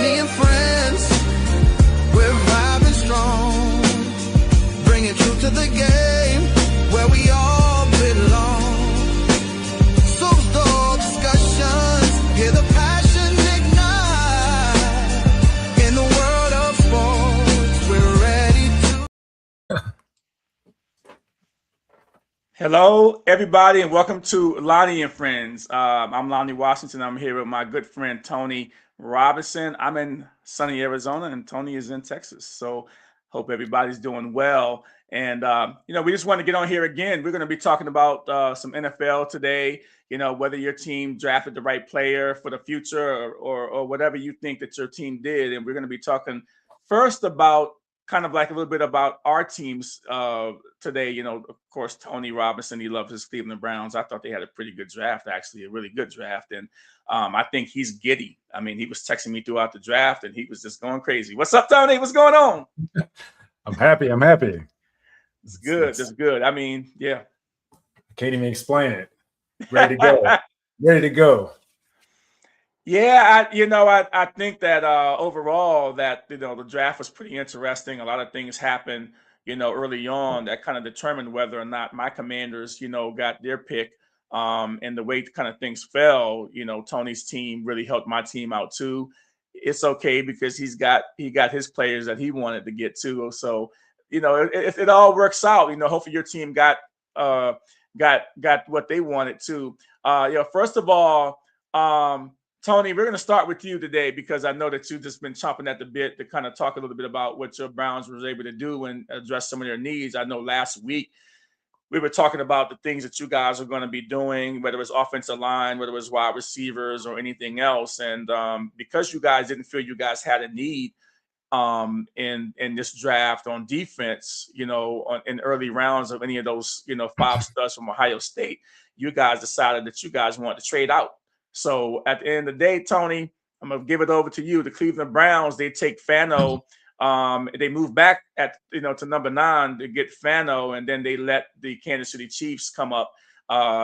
Lonnie and friends, we're vibing strong, bringing truth to the game where we all belong. So dull discussions, hear the passion ignite. In the world of sports, we're ready to. Hello, everybody, and welcome to Lonnie and Friends. I'm Lonnie Washington. I'm here with my good friend Tony Robinson. I'm in sunny Arizona, and Tony is in Texas. So, hope everybody's doing well. And we just want to get on here again. We're going to be talking about some NFL today. Whether your team drafted the right player for the future, or whatever you think that your team did. And we're going to be talking first about kind of like a little bit about our teams today. Of course, Tony Robinson, he loves his Cleveland Browns. I thought they had a pretty good draft, actually, a really good draft. And I think he's giddy. I mean, he was texting me throughout the draft, and he was just going crazy. What's up, Tony? What's going on? I'm happy. It's good. It's good. I mean, yeah. I can't even explain it. Ready to go. Ready to go. Yeah, I think that overall that the draft was pretty interesting. A lot of things happened, early on that kind of determined whether or not my Commanders, got their pick. And the way kind of things fell, Tony's team really helped my team out too. It's okay because he got his players that he wanted to get to. So, if it all works out, hopefully your team got what they wanted to. First of all, Tony, we're going to start with you today because I know that you've just been chomping at the bit to kind of talk a little bit about what your Browns was able to do and address some of their needs. I know last week we were talking about the things that you guys are going to be doing, whether it was offensive line, whether it was wide receivers or anything else. And because you guys didn't feel you guys had a need in this draft on defense, in early rounds of any of those, 5 studs from Ohio State, you guys decided that you guys wanted to trade out. So at the end of the day, Tony, I'm going to give it over to you. The Cleveland Browns, they take Fano. They move back to number 9 to get Fano, and then they let the Kansas City Chiefs come up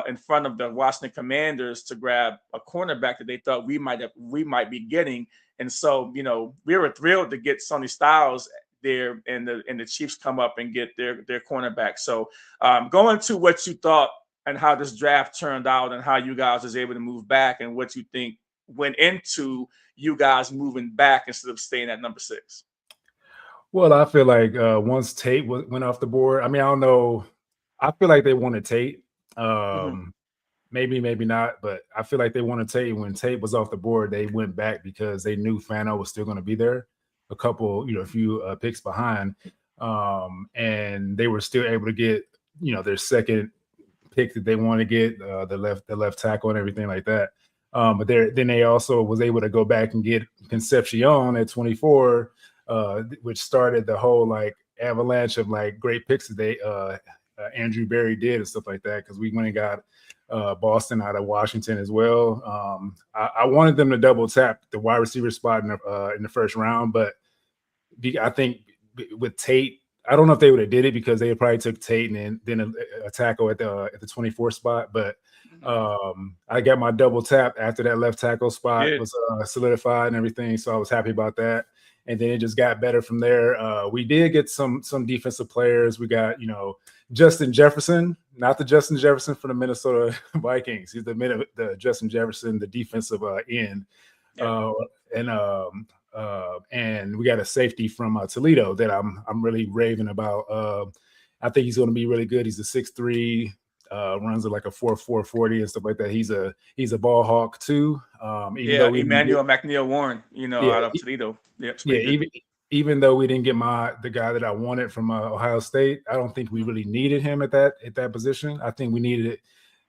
in front of the Washington Commanders to grab a cornerback that they thought we might be getting. And so, we were thrilled to get Sonny Styles there, and the Chiefs come up and get their cornerback. So going to what you thought and how this draft turned out and how you guys was able to move back and what you think went into you guys moving back instead of staying at number 6. Well, I feel like once Tate went off the board, I mean, I don't know. I feel like they wanted Tate. Maybe not, but I feel like they wanted Tate. When Tate was off the board, they went back because they knew Fano was still going to be there, a few picks behind, and they were still able to get their second pick that they want to get, the left tackle and everything like that. But then they also was able to go back and get Concepcion at 24, which started the whole like avalanche of like great picks that they Andrew Berry did and stuff like that, because we went and got Boston out of Washington as well. I wanted them to double tap the wide receiver spot in the first round, but I think with Tate, I don't know if they would have did it because they probably took Tate and then a tackle at the 24 spot. But I got my double tap after that left tackle spot was solidified and everything, so I was happy about that. And then it just got better from there. We did get some defensive players. We got Justin Jefferson, not the Justin Jefferson from the Minnesota Vikings. He's the Justin Jefferson, the defensive end. And we got a safety from Toledo that I'm really raving about. I think he's going to be really good. He's a 6'3", runs at like a 4.4 40 and stuff like that. He's a ball hawk too. Emmanuel McNeil Warren, out of Toledo. Even though we didn't get the guy that I wanted from Ohio State, I don't think we really needed him at that position. I think we needed it.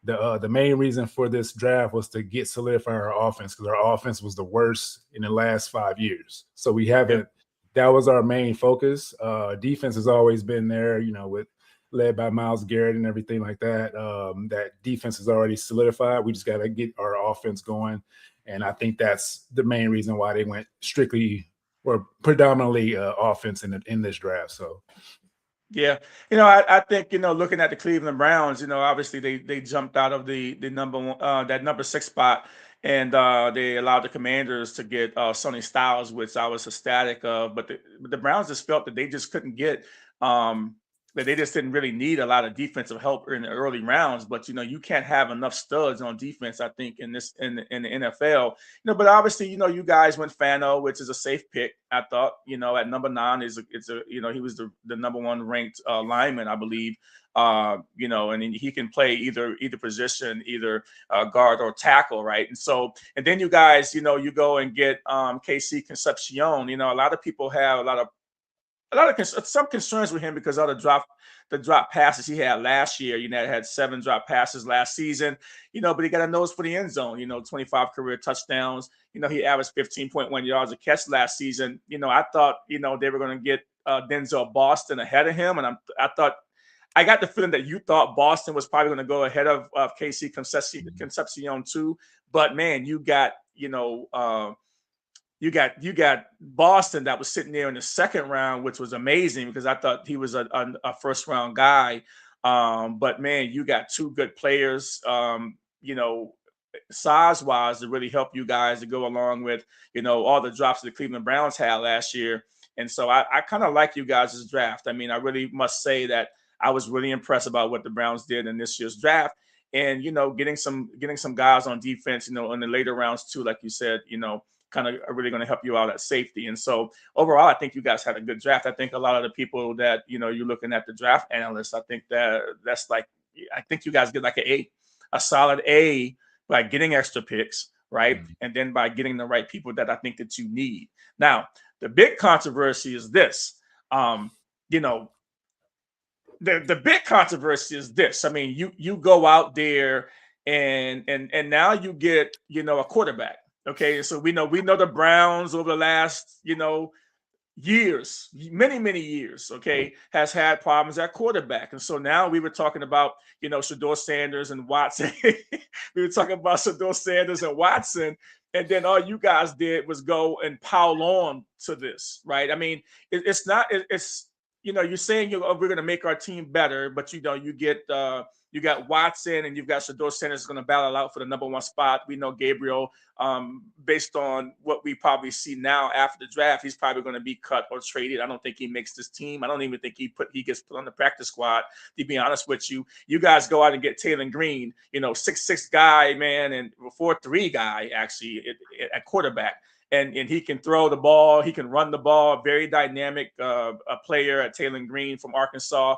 The main reason for this draft was to solidify our offense, because our offense was the worst in the last 5 years. So we haven't. That was our main focus. Defense has always been there, led by Myles Garrett and everything like that. That defense is already solidified. We just got to get our offense going, and I think that's the main reason why they went strictly or predominantly offense in this draft. So. Yeah. I think, looking at the Cleveland Browns, obviously they jumped out of the number 6 spot and they allowed the Commanders to get Sonny Styles, which I was ecstatic of. But the Browns just felt that they just couldn't get that they just didn't really need a lot of defensive help in the early rounds. But you can't have enough studs on defense, I think, in the NFL. But obviously, you guys went Fano, which is a safe pick. I thought, at number 9 he was the number 1 ranked lineman, I believe. And he can play either position, either guard or tackle, right? And then you guys, you go and get KC Concepcion. A lot of people have some concerns with him because of the drop passes he had last year. Had 7 drop passes last season. But he got a nose for the end zone. 25 career touchdowns. He averaged 15.1 yards a catch last season. I thought they were going to get Denzel Boston ahead of him, and I got the feeling that you thought Boston was probably going to go ahead of KC Concepcion too. But man, you got Boston that was sitting there in the second round, which was amazing because I thought he was a first round guy. But man, you got 2 good players, size wise to really help you guys to go along with, all the drops the Cleveland Browns had last year. And so I kind of like you guys' draft. I mean, I really must say that I was really impressed about what the Browns did in this year's draft, and getting some guys on defense, in the later rounds too, like you said, kind of are really going to help you out at safety. And so overall, I think you guys had a good draft. I think a lot of the people that you're looking at the draft analysts, I think I think you guys get like a solid A by getting extra picks, right? Mm-hmm. And then by getting the right people that I think that you need. Now, the big controversy is this. The big controversy is this. I mean, you go out there and now you get a quarterback. Okay, so we know the Browns over the last years, many years, okay, has had problems at quarterback, and so now we were talking about Shedeur Sanders and Watson. We were talking about Shedeur Sanders and Watson, and then all you guys did was go and pile on to this, right? I mean, it's not. It's you're saying we're going to make our team better, but you got Watson and you've got Shedeur Sanders going to battle out for the number 1 spot. We know Gabriel, based on what we probably see now after the draft, he's probably going to be cut or traded. I don't think he makes this team. I don't even think he gets put on the practice squad. To be honest with you, you guys go out and get Taylor Green, 6'6" guy, man, and 4'3" guy actually at quarterback. And he can throw the ball. He can run the ball. Very dynamic a player at Taylor Green from Arkansas.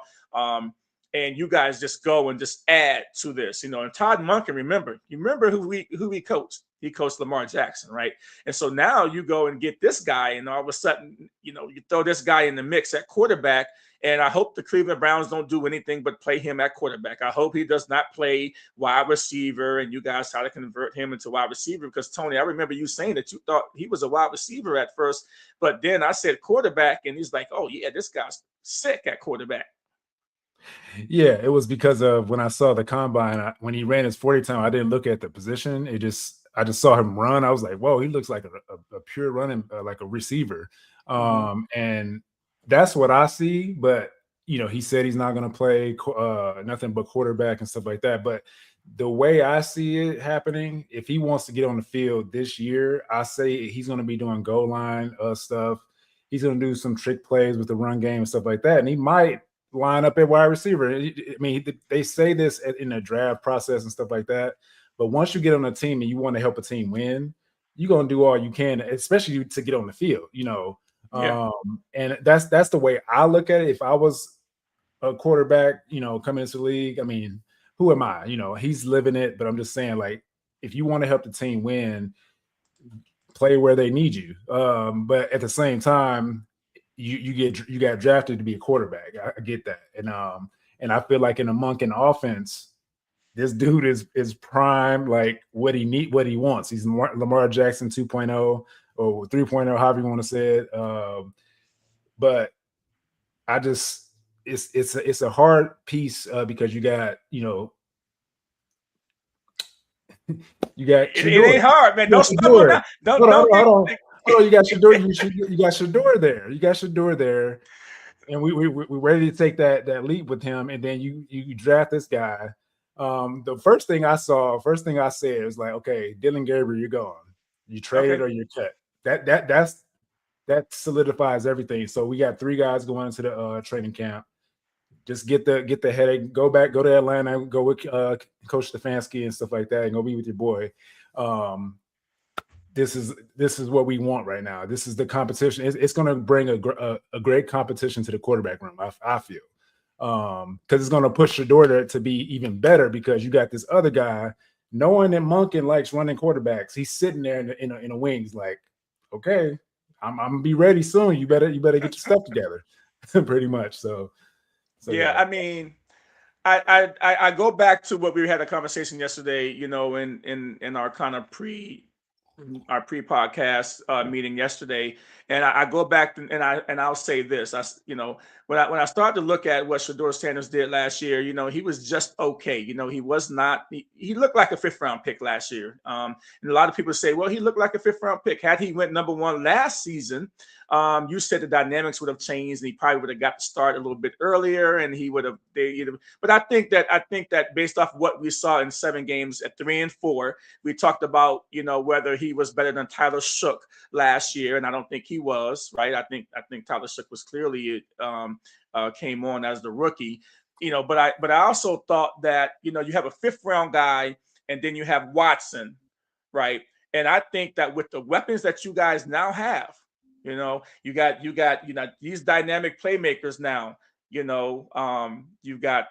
And you guys just go and just add to this, And Todd Monken, remember who he coached? He coached Lamar Jackson, right? And so now you go and get this guy, and all of a sudden, you throw this guy in the mix at quarterback. And I hope the Cleveland Browns don't do anything but play him at quarterback. I hope he does not play wide receiver, and you guys try to convert him into wide receiver. Because, Tony, I remember you saying that you thought he was a wide receiver at first. But then I said quarterback, and he's like, oh, yeah, this guy's sick at quarterback. Yeah, it was because of when I saw the combine, when he ran his 40 time, I didn't look at the position. I just saw him run. I was like, whoa, he looks like a pure running, like a receiver. And that's what I see, but he said he's not going to play nothing but quarterback and stuff like that. But the way I see it happening, if he wants to get on the field this year, I say he's going to be doing goal line stuff. He's going to do some trick plays with the run game and stuff like that. And he might line up at wide receiver. I mean, they say this in the draft process and stuff like that. But once you get on a team and you want to help a team win, you're going to do all you can, especially to get on the field, Yeah. And that's the way I look at it. If I was a quarterback, coming into the league, I mean, who am I? He's living it, but I'm just saying, like, if you want to help the team win, play where they need you. But at the same time, you got drafted to be a quarterback. I get that. And I feel like in a Monken offense, this dude is prime, like what he wants. He's Lamar Jackson 2.0 or 3.0, however you want to say it. But I just it's a hard piece because you got you got it ain't hard, man. Don't stop on that. Hold on. You got Shedeur. You got Shedeur there. You got Shedeur there, and we're ready to take that leap with him. And then you draft this guy. The first thing I said was like, okay, Dylan Gabriel, you're gone. You traded Okay. or you're cut. That solidifies everything. So we got 3 guys going into the training camp. Just get the headache. Go to Atlanta. Go with Coach Stefanski and stuff like that, and go be with your boy. This is what we want right now. This is the competition. It's going to bring a great competition to the quarterback room. I feel. Because it's going to push Shedeur to be even better because you got this other guy, knowing that Monken likes running quarterbacks. He's sitting there in a wings, like, okay, I'm gonna be ready soon. You better get your stuff together, pretty much. So yeah, I mean, I go back to what we had a conversation yesterday, in our kind of pre-podcast meeting yesterday, and I go back and I'll say this: when I start to look at what Shedeur Sanders did last year, he was just okay. He was not. He looked like a 5th-round pick last year. And a lot of people say, well, he looked like a 5th-round pick. Had he went number 1 last season, you said the dynamics would have changed, and he probably would have got to start a little bit earlier, and he would have. But I think that based off what we saw in 7 games at 3 and 4, we talked about whether he was better than Tyler Shook last year, and I don't think he was. Right? I think Tyler Shook was clearly came on as the rookie. But I also thought that you have a 5th-round guy, and then you have Watson, right? And I think that with the weapons that you guys now have. You got these dynamic playmakers now. You've got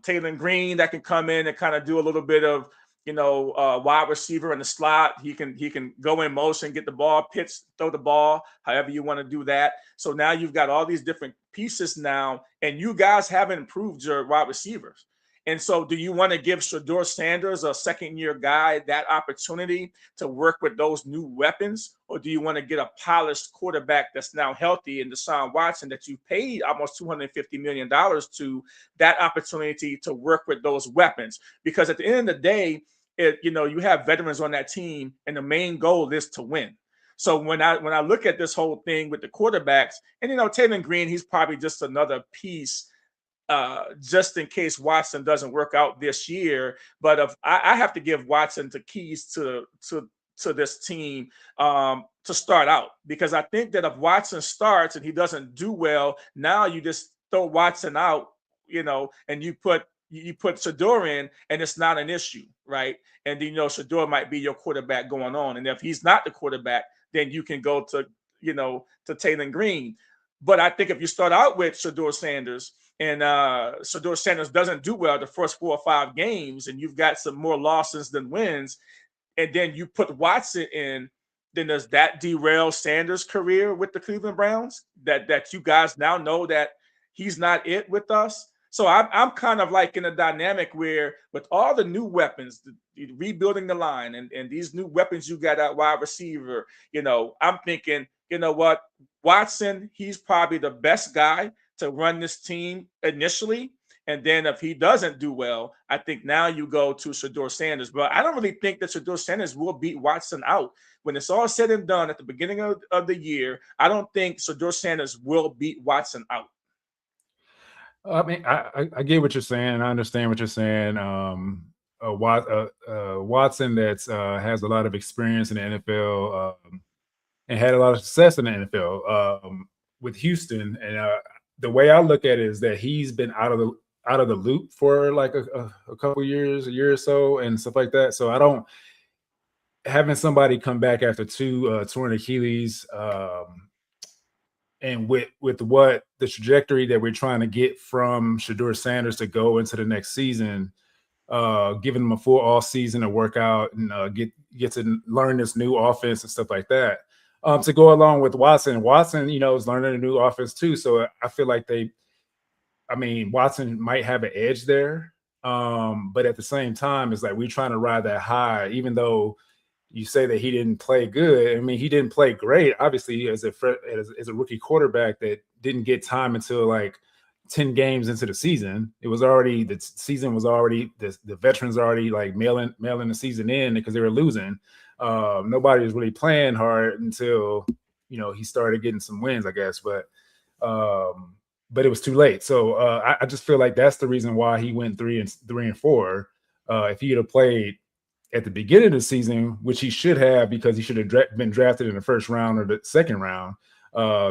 Taylor Green that can come in and kind of do a little bit of wide receiver in the slot. He can go in motion, get the ball, pitch, throw the ball, however you want to do that. So now you've got all these different pieces now, and you guys haven't improved your wide receivers. And so do you want to give Shedeur Sanders, a 2nd-year guy, that opportunity to work with those new weapons? Or do you want to get a polished quarterback that's now healthy in Deshaun Watson that you paid almost $250 million to, that opportunity to work with those weapons? Because at the end of the day, you have veterans on that team, and the main goal is to win. So when I look at this whole thing with the quarterbacks, and Taylor Green, he's probably just another piece just in case Watson doesn't work out this year. But if I have to give Watson the keys to this team to start out, because I think that if Watson starts and he doesn't do well, now you just throw Watson out, and you put Shedeur in, and it's not an issue, right? And Shedeur might be your quarterback going on, and if he's not the quarterback, then you can go to Taylor Green. But I think if you start out with Shedeur Sanders, and Shedeur Sanders doesn't do well the first 4 or 5 games, and you've got some more losses than wins, and then you put Watson in, then does that derail Sanders' career with the Cleveland Browns? That you guys now know that he's not it with us? So I'm kind of like in a dynamic where, with all the new weapons, rebuilding the line, and these new weapons you got at wide receiver, I'm thinking, what, Watson, he's probably the best guy to run this team initially. And then if he doesn't do well, I think now you go to Shedeur Sanders. But I don't really think that Shedeur Sanders will beat Watson out. When it's all said and done at the beginning of the year, I don't think Shedeur Sanders will beat Watson out. I mean, I get what you're saying. I understand what you're saying. Watson that's has a lot of experience in the NFL and had a lot of success in the NFL with Houston. And the way I look at it is that he's been out of the loop for like a couple years, a year or so, and stuff like that. So I don't having somebody come back after 2 torn Achilles. And with what the trajectory that we're trying to get from Shedeur Sanders to go into the next season, giving him a full off season to work out and get to learn this new offense and stuff like that. To go along with Watson, is learning a new offense too. So I feel like Watson might have an edge there. But at the same time, it's like we're trying to ride that high, even though you say that he didn't play good. I mean, he didn't play great, obviously, as a rookie quarterback that didn't get time until like 10 games into the season. The season was already, the veterans already like mailing the season in because they were losing. Nobody was really playing hard until, he started getting some wins, I guess. But but it was too late. So I just feel like that's the reason why he went 3-4. If he had played at the beginning of the season, which he should have, because he should have been drafted in the first round or the second round,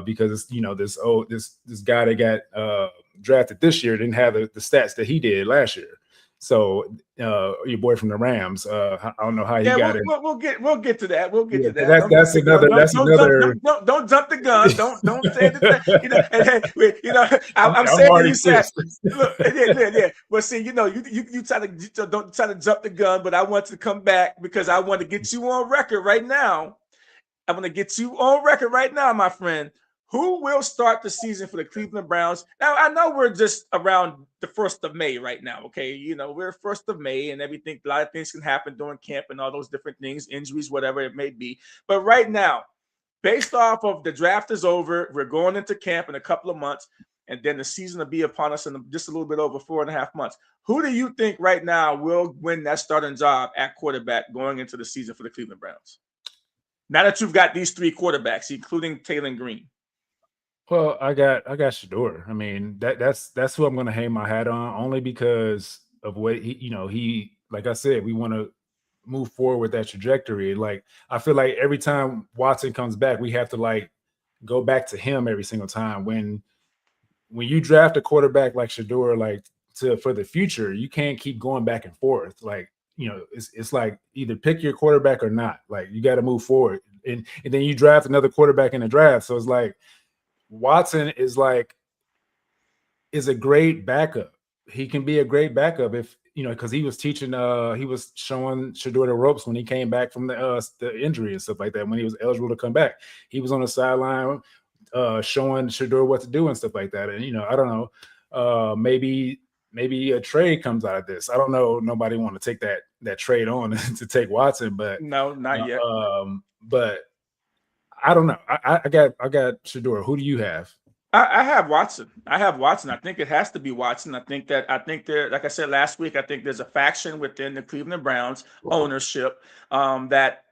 because this guy that got drafted this year didn't have the stats that he did last year. So your boy from the Rams, I don't know how he got it. We'll get to that. We'll get to that. That's another. Don't jump the gun. Don't say the I'm saying what you said. Look, yeah. Well, see, you try to don't try to jump the gun, but I want to come back because I want to get you on record right now. I'm going to get you on record right now, my friend. Who will start the season for the Cleveland Browns? Now, I know we're just around the 1st of May right now, okay? We're 1st of May and everything. A lot of things can happen during camp and all those different things, injuries, whatever it may be. But right now, based off of the draft is over, we're going into camp in a couple of months, and then the season will be upon us in just a little bit over 4.5 months. Who do you think right now will win that starting job at quarterback going into the season for the Cleveland Browns? Now that you've got these 3 quarterbacks, including Taylor Green. Well, I got Shedeur. I mean, that's who I'm going to hang my hat on, only because of what he like I said, we want to move forward with that trajectory. Like, I feel like every time Watson comes back, we have to like go back to him every single time. When you draft a quarterback like Shedeur, like for the future, you can't keep going back and forth. Like, it's like either pick your quarterback or not. Like, you got to move forward, and then you draft another quarterback in the draft. So it's like Watson is a great backup. He can be a great backup if because he was teaching. He was showing Shedeur the ropes when he came back from the injury and stuff like that. When he was eligible to come back, he was on the sideline showing Shedeur what to do and stuff like that. And I don't know. Maybe a trade comes out of this. I don't know. Nobody want to take that trade on to take Watson, but no, not yet. But I don't know. I got Shedeur. Who do you have? I have Watson. I think it has to be Watson. I think there, like I said last week, I think there's a faction within the Cleveland Browns ownership that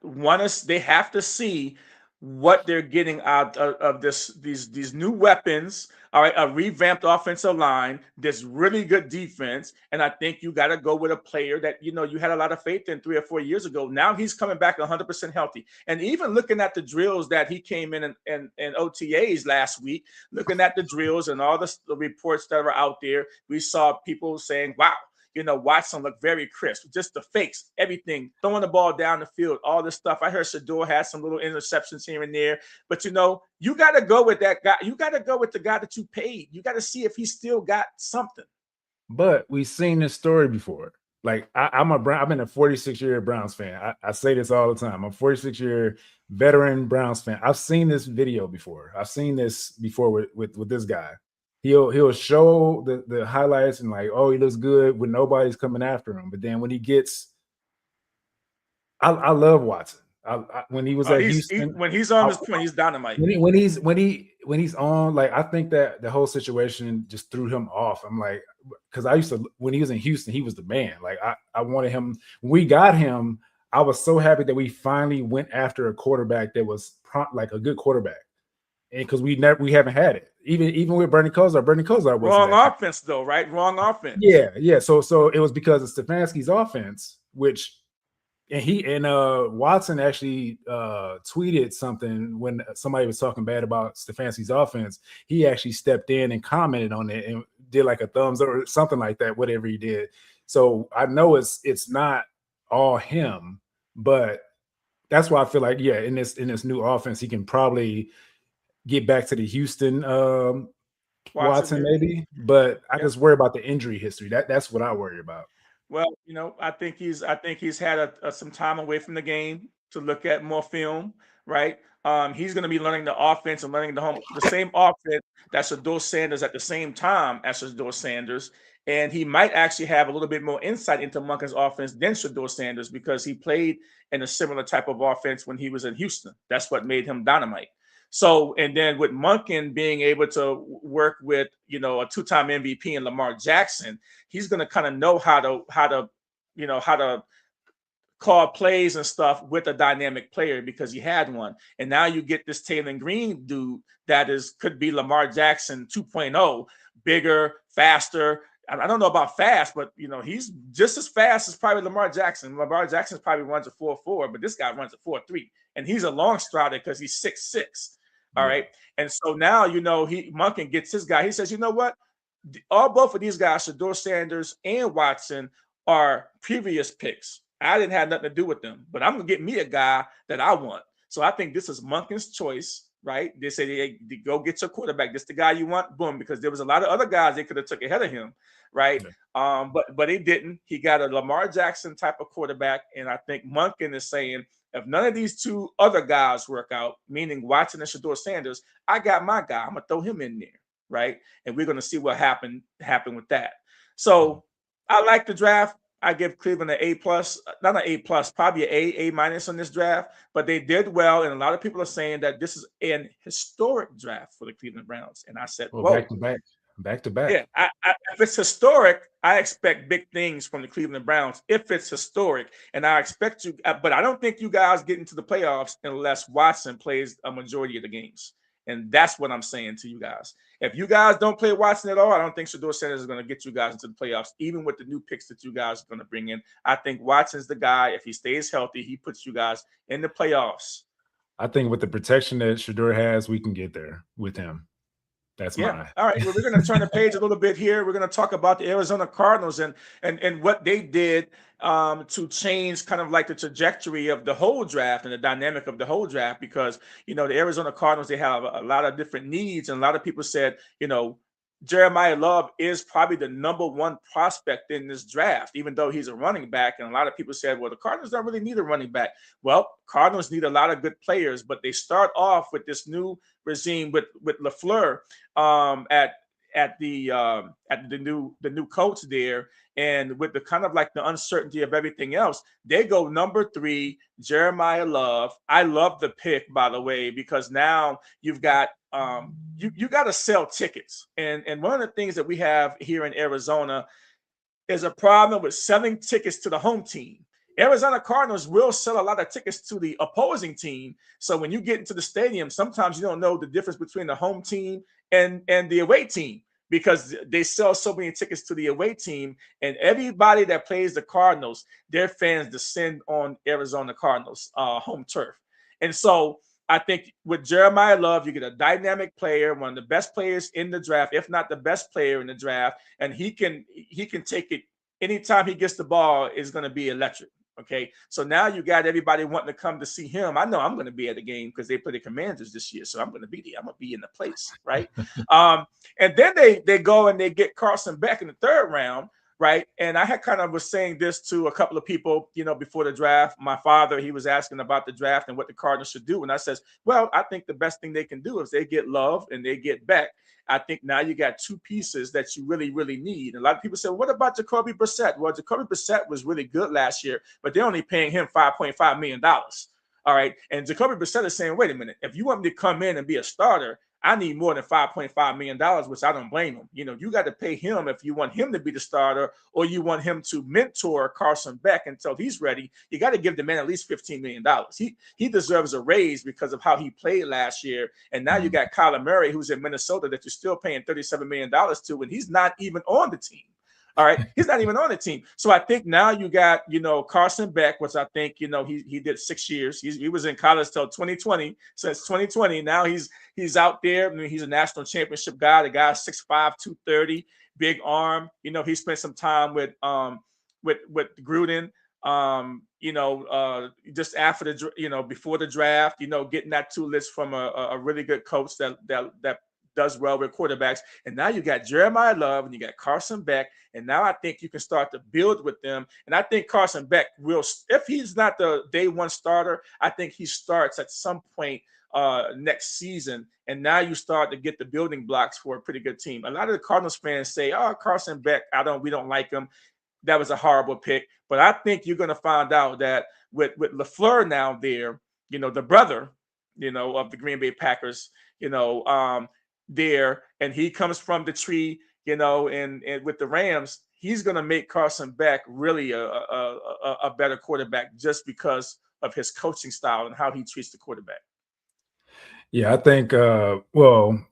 they have to see what they're getting out of these new weapons. All right, a revamped offensive line, this really good defense, and I think you got to go with a player that you had a lot of faith in 3 or 4 years ago. Now he's coming back 100% healthy, and even looking at the drills that he came in OTAs last week, looking at the drills and all the reports that are out there, we saw people saying, "Wow." Watson looked very crisp, just the fakes, everything, throwing the ball down the field, all this stuff. I heard Shedeur had some little interceptions here and there, but you got to go with that guy. You got to go with the guy that you paid. You got to see if he still got something. But we've seen this story before. Like I've been a 46-year Browns fan. I say this all the time. I'm a 46-year veteran Browns fan. I've seen this video before. I've seen this before with this guy. He'll show the highlights and like, oh, he looks good when nobody's coming after him. But then when he gets, I love Watson. When he was at Houston, when he's on his point, he's dynamite. When he's on, like, I think that the whole situation just threw him off. I'm like, because when he was in Houston, he was the man. Like I wanted him. When we got him, I was so happy that we finally went after a quarterback that was like a good quarterback. And because we haven't had it, even with Bernie Kosar was wrong offense though, right? Wrong offense. Yeah. So it was because of Stefanski's offense, and Watson actually tweeted something when somebody was talking bad about Stefanski's offense. He actually stepped in and commented on it and did like a thumbs up or something like that, whatever he did. So I know it's not all him, but that's why I feel like in this new offense he can probably get back to the Houston Watson maybe, but I just worry about the injury history. That's what I worry about. Well, I think he's had some time away from the game to look at more film, right? He's going to be learning the offense and learning the same offense that Shedeur Sanders at the same time as Shedeur Sanders, and he might actually have a little bit more insight into Monken's offense than Shedeur Sanders because he played in a similar type of offense when he was in Houston. That's what made him dynamite. So, and then with Monken being able to work with, a 2-time MVP and Lamar Jackson, he's going to kind of know how to call plays and stuff with a dynamic player because he had one. And now you get this Taylor Green dude that could be Lamar Jackson 2.0, bigger, faster. I don't know about fast, but he's just as fast as probably Lamar Jackson. Lamar Jackson probably runs a 4.4, but this guy runs a 4.3, and he's a long strider because he's 6'6". All right, and so now Monken gets his guy. He says, you know what? Both of these guys, Shedeur Sanders and Watson, are previous picks. I didn't have nothing to do with them, but I'm gonna get me a guy that I want. So I think this is Monken's choice, right? They say, hey, go get your quarterback. This the guy you want, boom, because there was a lot of other guys they could have took ahead of him, right? Yeah. But he didn't. He got a Lamar Jackson type of quarterback, and I think Monken is saying, if none of these two other guys work out, meaning Watson and Shedeur Sanders, I got my guy. I'm gonna throw him in there, right? And we're gonna see what happened with that. So I like the draft. I give Cleveland an A+, not an A+, probably an A- on this draft, but they did well. And a lot of people are saying that this is an historic draft for the Cleveland Browns. And I said, well, back to back. Yeah, if it's historic, I expect big things from the Cleveland Browns if it's historic. And I expect you, but I don't think you guys get into the playoffs unless Watson plays a majority of the games. And that's what I'm saying to you guys. If you guys don't play Watson at all, I don't think Shedeur Sanders is going to get you guys into the playoffs, even with the new picks that you guys are going to bring in. I think Watson's the guy. If he stays healthy, he puts you guys in the playoffs. I think with the protection that Shedeur has, we can get there with him. That's mine. All right. Well, we're going to turn the page a little bit here. We're going to talk about the Arizona Cardinals and what they did to change kind of like the trajectory of the whole draft and the dynamic of the whole draft, because, the Arizona Cardinals, they have a lot of different needs. And a lot of people said, Jeremiah Love is probably the number one prospect in this draft, even though he's a running back. And a lot of people said, well, the Cardinals don't really need a running back. Well, Cardinals need a lot of good players, but they start off with this new regime with LaFleur at the new coach there, and with the kind of like the uncertainty of everything else, they go number 3, Jeremiah Love. I love the pick, by the way, because now you've got you got to sell tickets, and one of the things that we have here in Arizona is a problem with selling tickets to the home team. Arizona Cardinals will sell a lot of tickets to the opposing team. So when you get into the stadium, sometimes you don't know the difference between the home team and the away team, because they sell so many tickets to the away team, and everybody that plays the Cardinals, their fans descend on Arizona Cardinals home turf. And so I think with Jeremiah Love, you get a dynamic player, one of the best players in the draft, if not the best player in the draft, and he can take it anytime he gets the ball. Is going to be electric. Okay, so now you got everybody wanting to come to see him. I know I'm going to be at the game because they play the Commanders this year, so I'm going to be there. I'm going to be in the place, right? And then they go and they get Carson Beck in the 3rd round, right? And I had kind of was saying this to a couple of people, before the draft. My father, he was asking about the draft and what the Cardinals should do, and I says, well, I think the best thing they can do is they get Love and they get Beck. I think now you got 2 pieces that you really, really need. And a lot of people say, what about Jacoby Brissett? Well, Jacoby Brissett was really good last year, but they're only paying him $5.5 million. All right. And Jacoby Brissett is saying, wait a minute, if you want me to come in and be a starter, I need more than $5.5 million, which I don't blame him. You got to pay him if you want him to be the starter, or you want him to mentor Carson Beck until he's ready. You got to give the man at least $15 million. He deserves a raise because of how he played last year. And now you got Kyler Murray, who's in Minnesota, that you're still paying $37 million to, and he's not even on the team. All right. He's not even on the team. So I think now you got, Carson Beck, which I think, he did 6 years. He was in college till 2020. Since 2020, now he's out there. I mean, he's a national championship guy. The guy's 6'5", 230, big arm. He spent some time with Gruden. Just after the, before the draft, getting that 2 list from a really good coach that does well with quarterbacks. And now you got Jeremiah Love and you got Carson Beck. And now I think you can start to build with them. And I think Carson Beck will, if he's not the day 1 starter, I think he starts at some point next season. And now you start to get the building blocks for a pretty good team. A lot of the Cardinals fans say, oh, Carson Beck, we don't like him. That was a horrible pick. But I think you're going to find out that with LaFleur now there, the brother, of the Green Bay Packers, there, and he comes from the tree. and with the Rams, he's going to make Carson Beck really a better quarterback just because of his coaching style and how he treats the quarterback. Yeah, I think. Well,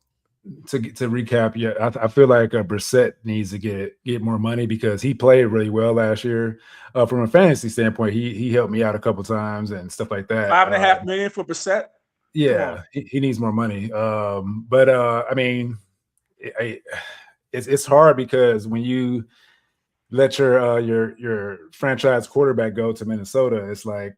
to recap, yeah, I feel like Brissett needs to get more money because he played really well last year. From a fantasy standpoint, he helped me out a couple times and stuff like that. $5.5 million for Brissett. Yeah, he needs more money. But I mean, it's hard because when you let your franchise quarterback go to Minnesota, it's like,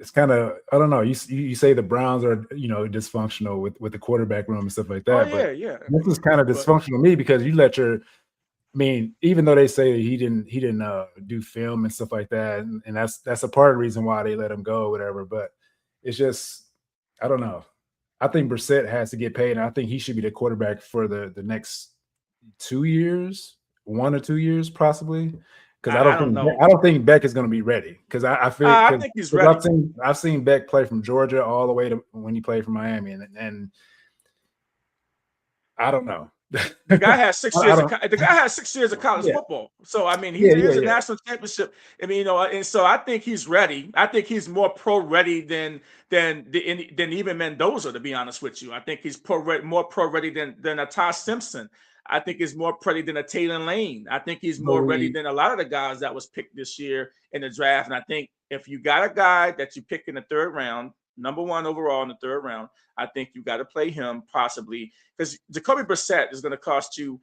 it's kind of, I don't know. You say the Browns are dysfunctional with the quarterback room and stuff like that. But this is kind of dysfunctional to me because you let I mean, even though they say he didn't do film and stuff like that, and that's a part of the reason why they let him go, or whatever. But it's just, I don't know. I think Brissett has to get paid, and I think he should be the quarterback for the next 2 years, 1 or 2 years, possibly. Because I don't think Beck is going to be ready. Because I feel I think he's ready. I've seen Beck play from Georgia all the way to when he played for Miami, and I don't know. The guy has 6 years. The guy has 6 years of college football. So I mean, he's a national championship. I mean, and so I think he's ready. I think he's more pro ready than even Mendoza. To be honest with you, I think he's more pro ready than a Ty Simpson. I think he's more ready than a Taylor Lane. I think he's more ready than a lot of the guys that was picked this year in the draft. And I think if you got a guy that you pick in the third round, number 1 overall in the third round, I think you got to play him possibly because Jacoby Brissett is going to cost you.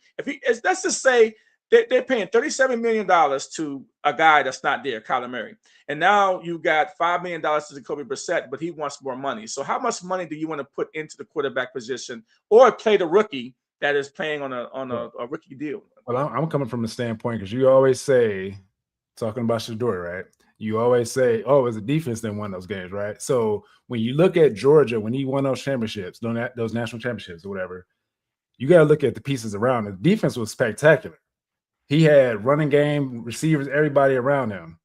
Let's just say they're paying $37 million to a guy that's not there, Kyler Murray, and now you got $5 million to Jacoby Brissett, but he wants more money. So how much money do you want to put into the quarterback position or play the rookie that is playing on a rookie deal? Well, I'm coming from the standpoint because you always say, talking about Shador, right? You always say, oh, it's a defense that won those games, right? So when you look at Georgia, when he won those championships, those national championships or whatever, you got to look at the pieces around it. The defense was spectacular. He had running game, receivers, everybody around him.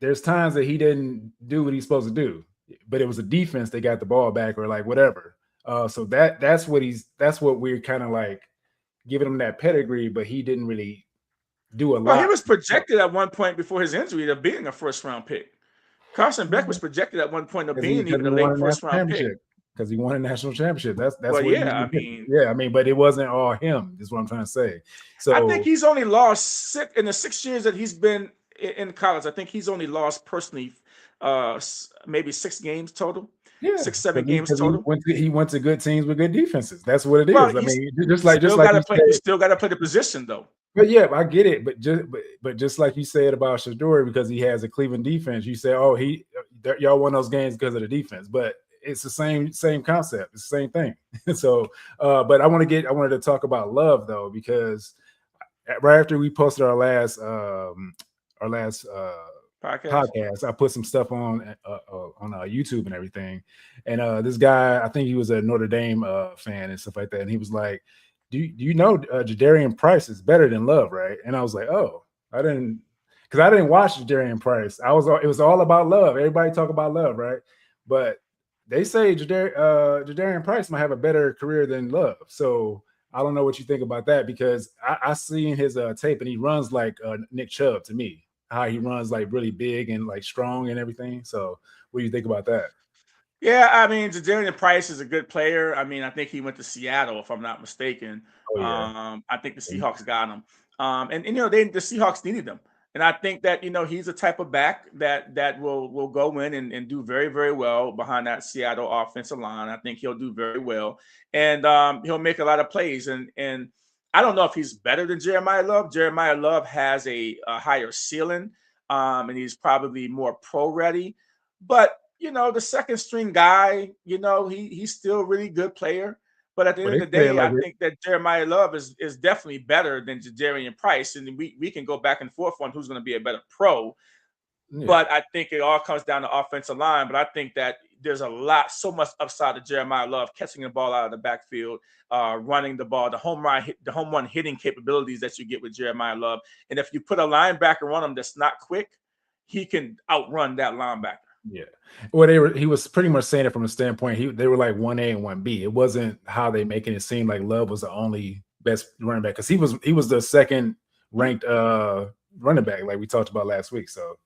There's times that he didn't do what he's supposed to do, but it was a defense that got the ball back or like whatever. So that's what we're kind of like giving him that pedigree, but he didn't really do a lot. Well, he was projected at one point before his injury of being a first-round pick. Carson Beck was projected at one point of being even a late first-round pick because he won a national championship. That's well, what I mean, but it wasn't all him. Is what I'm trying to say. So I think he's only lost in the 6 years that he's been in college. I think he's only lost personally maybe 6 games total. Yeah, 6, 7 games total. He went to good teams with good defenses. That's what it is. I mean, you still got to play the position though. But yeah, I get it. But just like you said about Shador, because he has a Cleveland defense, you say, oh, y'all won those games because of the defense. But it's the same concept. It's the same thing. So, but I wanted to talk about Love though, because right after we posted our last podcast, I put some stuff on YouTube and everything. And this guy, I think he was a Notre Dame fan and stuff like that. And he was like, do you know Jadarian Price is better than Love, right? And I was like, oh, I didn't watch Jadarian Price. It was all about Love. Everybody talk about Love, right? But they say Jadarian Price might have a better career than Love. So I don't know what you think about that, because I seen his tape and he runs like Nick Chubb to me. How he runs like really big and like strong and everything. So what do you think about that? Yeah, I mean, Jadarian Price is a good player. I mean, I think he went to Seattle, if I'm not mistaken. Oh, yeah. I think the Seahawks got him. And the Seahawks needed him. And I think that, he's a type of back that will go in and do very, very well behind that Seattle offensive line. I think he'll do very well. And he'll make a lot of plays. And I don't know if he's better than Jeremiah Love. Jeremiah Love has a higher ceiling, and he's probably more pro ready. But, the second string guy, he's still a really good player. But at the end of the day, I think that Jeremiah Love is definitely better than Jadarian Price. And we can go back and forth on who's going to be a better pro. Yeah. But I think it all comes down to offensive line. But I think that there's so much upside to Jeremiah Love, catching the ball out of the backfield, running the ball, the home run hitting capabilities that you get with Jeremiah Love. And if you put a linebacker on him that's not quick, he can outrun that linebacker. Yeah. Well, he was pretty much saying it from a standpoint. They were like 1A and 1B. It wasn't how they making it seem like Love was the only best running back, because he was the second ranked running back, like we talked about last week. So,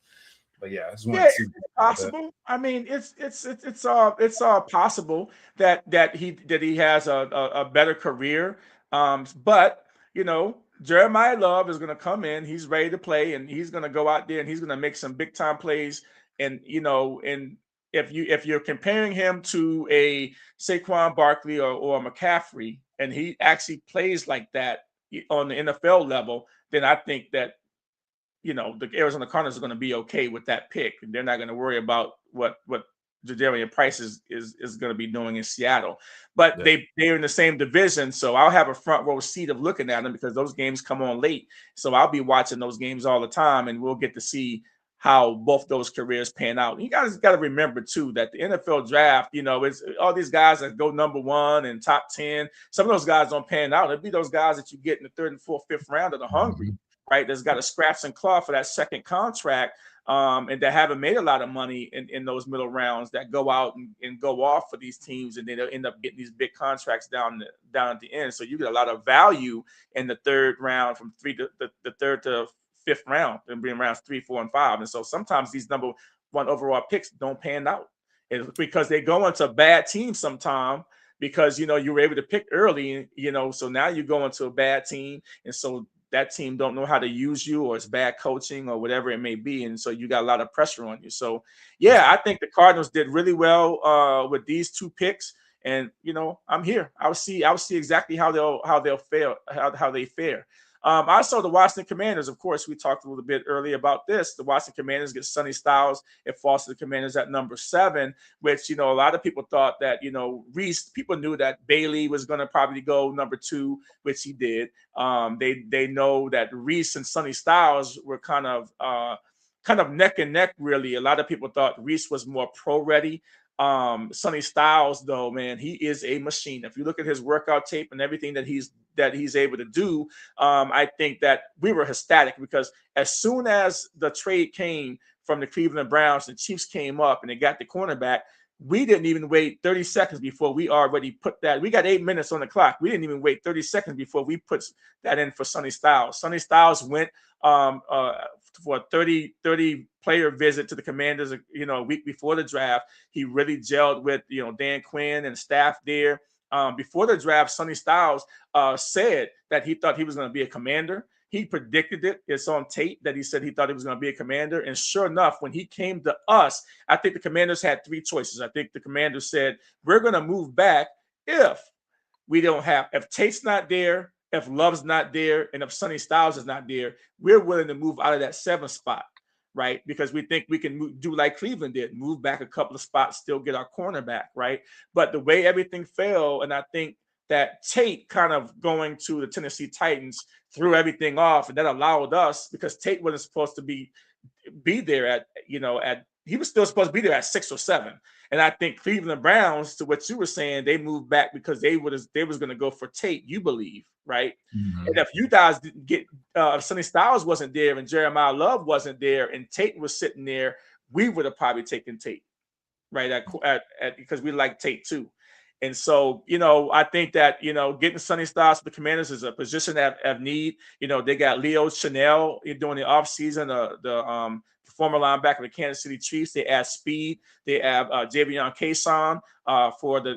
but yeah, I just wanted Yeah, to see it's that. possible. I mean, it's all possible that he has a better career. But you know, Jeremiah Love is going to come in. He's ready to play, and he's going to go out there and he's going to make some big time plays. And you know, and if you're comparing him to a Saquon Barkley or McCaffrey, and he actually plays like that on the NFL level, then I think that you know the Arizona Cardinals are going to be okay with that pick, and they're not going to worry about what Jadarian Price is going to be doing in Seattle. But Yeah. they're in the same division, so I'll have a front row seat of looking at them because those games come on late. So I'll be watching those games all the time, and we'll get to see how both those careers pan out. And you guys got to remember too that the NFL draft, you know, it's all these guys that go number 1 and top 10. Some of those guys don't pan out. It'll be those guys that you get in the 3rd and 4th, 5th round that are hungry, right? That's got a scraps and claw for that second contract, and that haven't made a lot of money in those middle rounds, that go out and go off for these teams, and then they'll end up getting these big contracts down at the end. So you get a lot of value in the 3rd round, from the 3rd to 5th round, and being rounds 3, 4, and 5. And so sometimes these number 1 overall picks don't pan out. It's because they go into a bad team sometime, because you know you were able to pick early, you know, so now you go into a bad team, and so that team don't know how to use you, or it's bad coaching, or whatever it may be, and so you got a lot of pressure on you. So yeah, I think the Cardinals did really well with these 2 picks, and you know I'm here. I'll see exactly how they'll fail, how they fare. Also, the Washington Commanders, of course, we talked a little bit earlier about this. The Washington Commanders get Sonny Styles. It falls to the Commanders at number 7, which, you know, a lot of people thought that, you know, Reese, people knew that Bailey was going to probably go number 2, which he did. They know that Reese and Sonny Styles were kind of neck and neck, really. A lot of people thought Reese was more pro ready. Sonny Styles, though, man, he is a machine. If you look at his workout tape and everything that he's able to do, I think that we were ecstatic, because as soon as the trade came from the Cleveland Browns, the Chiefs came up and they got the cornerback. We didn't even wait 30 seconds before we already put that. We got 8 minutes on the clock. We didn't even wait 30 seconds before we put that in for Sonny Styles. Sonny Styles went for a 30 player visit to the Commanders, you know, a week before the draft. He really gelled with, you know, Dan Quinn and staff there. Before the draft, Sonny Styles said that he thought he was going to be a Commander. He predicted it. It's on tape that he said he thought he was going to be a Commander. And sure enough, when he came to us, I think the Commanders had 3 choices. I think the Commanders said, we're going to move back if Tate's not there, if Love's not there, and if Sonny Styles is not there, we're willing to move out of that 7th spot, right? Because we think we can do like Cleveland did, move back a couple of spots, still get our cornerback, right? But the way everything fell, and I think that Tate kind of going to the Tennessee Titans threw everything off, and that allowed us, because Tate wasn't supposed to be there at he was still supposed to be there at 6 or 7. And I think Cleveland Browns, to what you were saying, they moved back because they was going to go for Tate, you believe, right? Mm-hmm. And if you guys didn't get if Sonny Styles wasn't there and Jeremiah Love wasn't there and Tate was sitting there, we would have probably taken Tate, right? At because we like Tate too. And so, you know, I think that, you know, getting Sonny Styles for the Commanders is a position of need. You know, they got Leo Chanel during the offseason, the former linebacker of the Kansas City Chiefs. They add speed. They have Javion Kason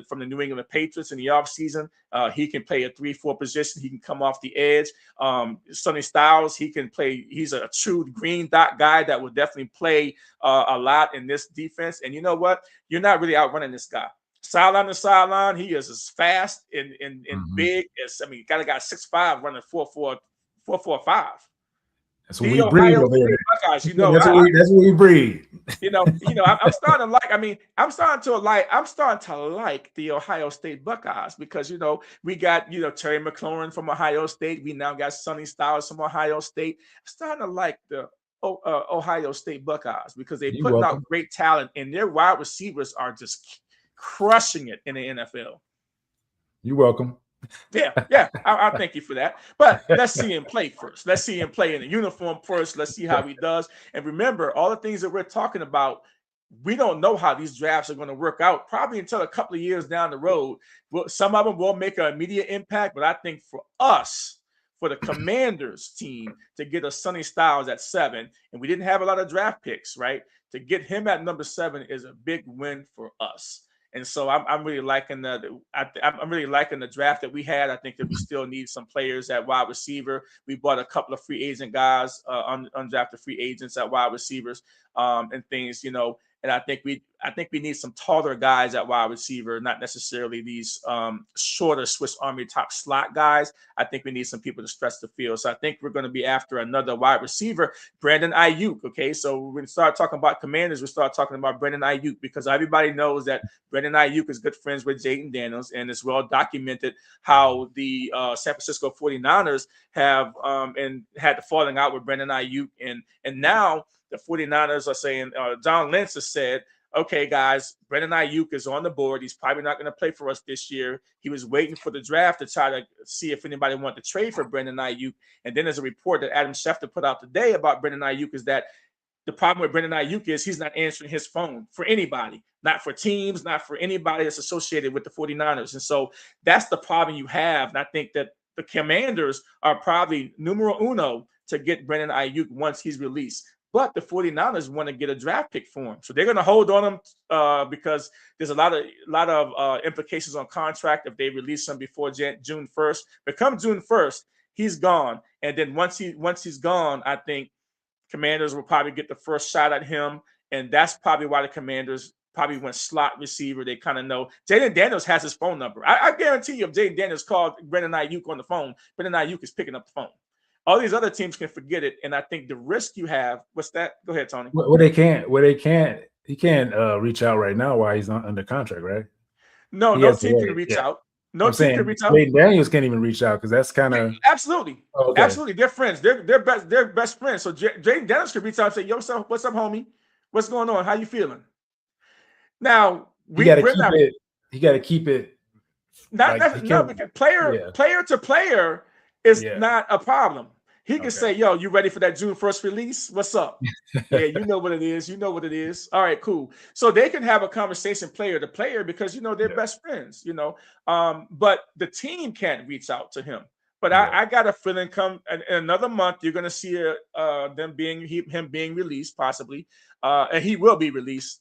from the New England Patriots in the offseason. He can play a 3-4 position. He can come off the edge. Sonny Styles, he can play. He's a true green dot guy that will definitely play a lot in this defense. And you know what? You're not really outrunning this guy. Sideline to sideline, he is as fast and big as, I mean, got 6'5", running 4.45. That's what we breathe over here. Buckeyes, you know, that's what we breathe. You know, I'm starting to like. I mean, I'm starting to like the Ohio State Buckeyes, because you know we got Terry McLaurin from Ohio State. We now got Sonny Styles from Ohio State. I'm starting to like the Ohio State Buckeyes, because they put out great talent, and their wide receivers are just crushing it in the NFL. You're welcome. Yeah. I thank you for that. But let's see him play first. Let's see him play in a uniform first. Let's see how he does. And remember, all the things that we're talking about, we don't know how these drafts are going to work out probably until a couple of years down the road. Some of them will make an immediate impact, but I think for us, for the Commanders team to get a Sonny Styles at 7, and we didn't have a lot of draft picks, right? To get him at number 7 is a big win for us. And so I'm really liking I'm really liking the draft that we had. I think that we still need some players at wide receiver. We bought a couple of free agent guys, undrafted free agents at wide receivers, and things, And I think we need some taller guys at wide receiver, not necessarily these shorter Swiss Army top slot guys. I think we need some people to stretch the field. So I think we're going to be after another wide receiver, Brandon Ayuk. Okay, so when we start talking about Commanders, we start talking about Brandon Ayuk because everybody knows that Brandon Ayuk is good friends with Jaden Daniels, and it's well documented how the San Francisco 49ers have and had the falling out with Brandon Ayuk, and now the 49ers are saying, John Lynch has said, okay, guys, Brandon Ayuk is on the board. He's probably not going to play for us this year. He was waiting for the draft to try to see if anybody wanted to trade for Brandon Ayuk. And then there's a report that Adam Schefter put out today about Brandon Ayuk is that the problem with Brandon Ayuk is he's not answering his phone for anybody, not for teams, not for anybody that's associated with the 49ers. And so that's the problem you have. And I think that the Commanders are probably numero uno to get Brandon Ayuk once he's released. But the 49ers want to get a draft pick for him. So they're going to hold on him because there's a lot of implications on contract if they release him before June 1st. But come June 1st, he's gone. And then once he's gone, I think Commanders will probably get the first shot at him. And that's probably why the Commanders probably went slot receiver. They kind of know. Jaden Daniels has his phone number. I guarantee you if Jaden Daniels called Brandon Ayuk on the phone, Brandon Ayuk is picking up the phone. All these other teams can forget it, and I think the risk you have. What's that? Go ahead, Tony. He can't reach out right now while he's under contract, right? No team can reach out. No team can reach out. Daniels can't even reach out because that's kind of absolutely. They're friends. They're best friends. So Jaden Daniels can reach out and say, "Yo, what's up, homie? What's going on? How you feeling?" Now he got to keep it. Because player to player is not a problem. He can say, yo, you ready for that June 1st release? What's up? Yeah, you know what it is. You know what it is. All right, cool. So they can have a conversation player to player because, they're best friends, but the team can't reach out to him. But I got a feeling come in another month, you're going to see him being released possibly, and he will be released.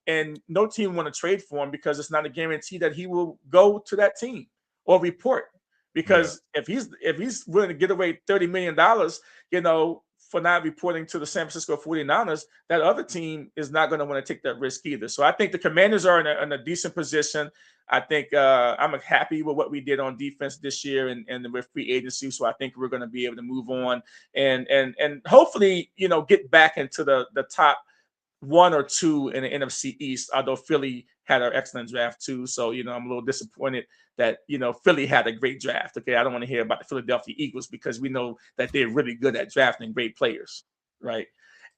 And no team want to trade for him because it's not a guarantee that he will go to that team or report. Because if he's willing to get away $30 million, for not reporting to the San Francisco 49ers, that other team is not going to want to take that risk either. So I think the Commanders are in a decent position. I think I'm happy with what we did on defense this year and with free agency. So I think we're going to be able to move on and hopefully, get back into the top 1 or 2 in the NFC East, although Philly had an excellent draft too. So, I'm a little disappointed that, Philly had a great draft. Okay. I don't want to hear about the Philadelphia Eagles because we know that they're really good at drafting great players. Right.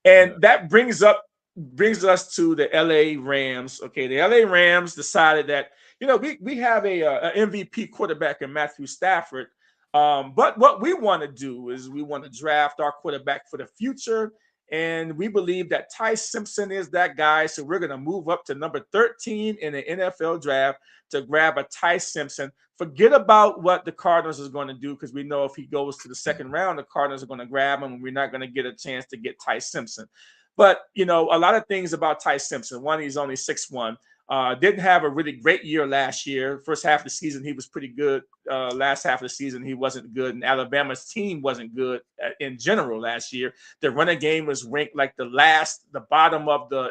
And that brings us to the LA Rams. Okay. The LA Rams decided that, we have a MVP quarterback in Matthew Stafford. But what we want to do is we want to draft our quarterback for the future. And we believe that Ty Simpson is that guy. So we're going to move up to number 13 in the NFL draft to grab a Ty Simpson. Forget about what the Cardinals is going to do because we know if he goes to the second round, the Cardinals are going to grab him and we're not going to get a chance to get Ty Simpson. But, a lot of things about Ty Simpson. One, he's only 6'1". Didn't have a really great year last year. First half of the season, he was pretty good. Last half of the season, he wasn't good. And Alabama's team wasn't good in general last year. The running game was ranked like the bottom of the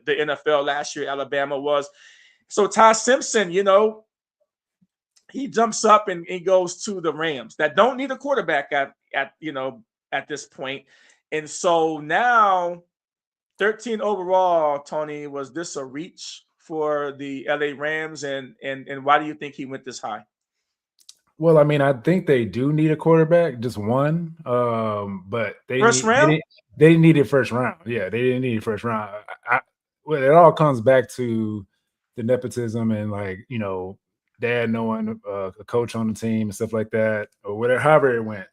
NFL last year, Alabama was. So Ty Simpson, he jumps up and he goes to the Rams that don't need a quarterback at this point. And so now 13 overall, Tony, was this a reach for the LA Rams, and why do you think he went this high? Well, I mean, I think they do need a quarterback, just one. But they needed first round. Yeah, they didn't need first round. Well, it all comes back to the nepotism and dad knowing a coach on the team and stuff like that, or whatever. However it went,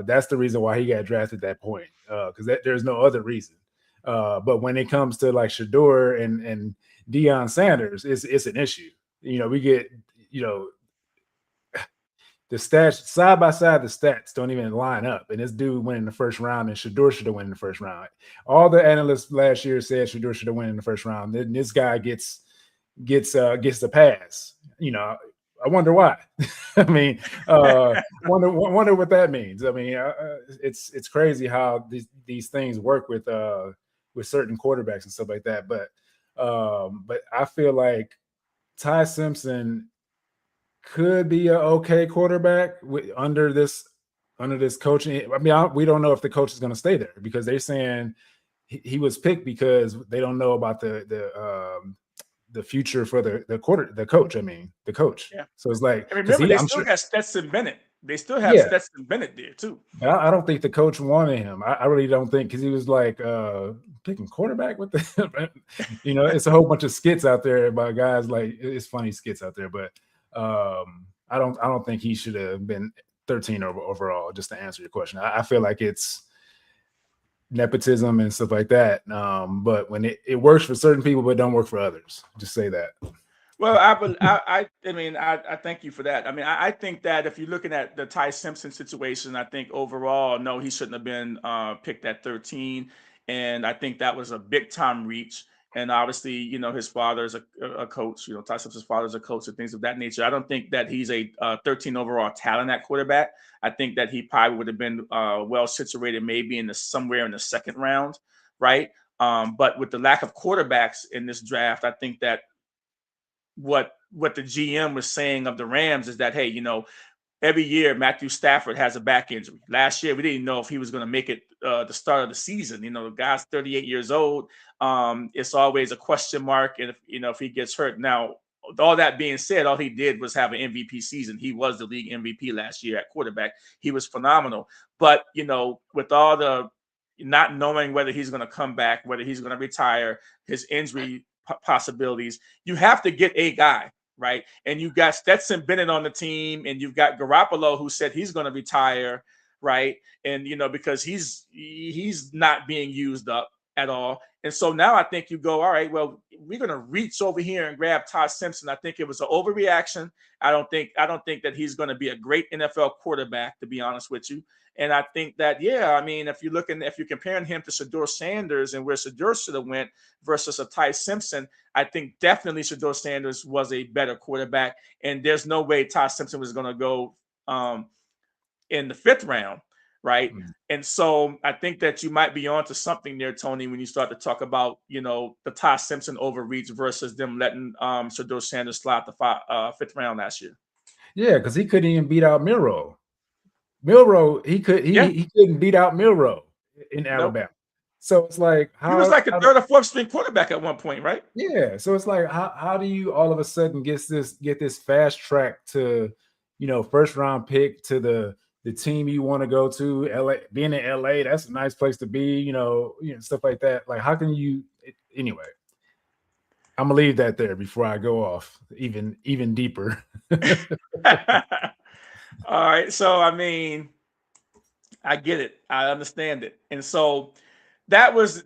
that's the reason why he got drafted at that point. Because there's no other reason. But when it comes to like Shador and Deion Sanders, it's an issue. We get the stats side by side. The stats don't even line up, and this dude went in the first round, and Shador should have won in the first round. All the analysts last year said Shador should have won in the first round. Then this guy gets the pass. I wonder why. I mean, wonder what that means. I mean, it's crazy how these things work with certain quarterbacks and stuff like that. But I feel like Ty Simpson could be an okay quarterback under this coaching. I mean, we don't know if the coach is going to stay there because they're saying he was picked because they don't know about the future for the coach. I mean, the coach. Yeah. So it's like, and remember, they still got Stetson Bennett. They still have Stetson Bennett there too. I don't think the coach wanted him. I really don't think, because he was like picking quarterback with the, it's a whole bunch of skits out there about guys. Like, it's funny skits out there, but I don't think he should have been 13 overall. Just to answer your question, I feel like it's nepotism and stuff like that. But when it works for certain people, but don't work for others, just say that. Well, I thank you for that. I mean, I think that if you're looking at the Ty Simpson situation, I think overall, no, he shouldn't have been picked at 13. And I think that was a big time reach. And obviously, his father is a coach. Ty Simpson's father is a coach and things of that nature. I don't think that he's a 13 overall talent at quarterback. I think that he probably would have been well situated maybe somewhere in the second round, right? But with the lack of quarterbacks in this draft, I think that what the GM was saying of the Rams is that, hey, every year Matthew Stafford has a back injury. Last year, we didn't know if he was going to make it the start of the season. The guy's 38 years old. It's always a question mark. And if he gets hurt. Now, with all that being said, all he did was have an MVP season. He was the league MVP last year at quarterback. He was phenomenal. But, with all the not knowing whether he's going to come back, whether he's going to retire, his injury possibilities, you have to get a guy, right? And you've got Stetson Bennett on the team, and you've got Garoppolo, who said he's going to retire, right? And because he's not being used up at all. And so now I think you go, all right, well, we're going to reach over here and grab Ty Simpson. I think it was an overreaction. I don't think that he's going to be a great NFL quarterback, to be honest with you. And I think that, I mean, if you're comparing him to Shador Sanders and where Shador should have went versus a Ty Simpson, I think definitely Shador Sanders was a better quarterback. And there's no way Ty Simpson was going to go in the fifth round, right? Mm-hmm. And so I think that you might be onto something there, Tony, when you start to talk about, the Ty Simpson overreach versus them letting Shador Sanders slide the fifth round last year. Yeah, because he couldn't even beat out Milroe. He couldn't beat out Milroe in Alabama. Nope. So it's like, he was like a third or fourth string quarterback at one point, right? Yeah. So it's like, how do you all of a sudden get this fast track to, first round pick to the team you want to go to? LA, being in LA, that's a nice place to be, stuff like that. Like, how can you anyway? I'm gonna leave that there before I go off even deeper. All right. So, I mean, I get it. I understand it. And so that was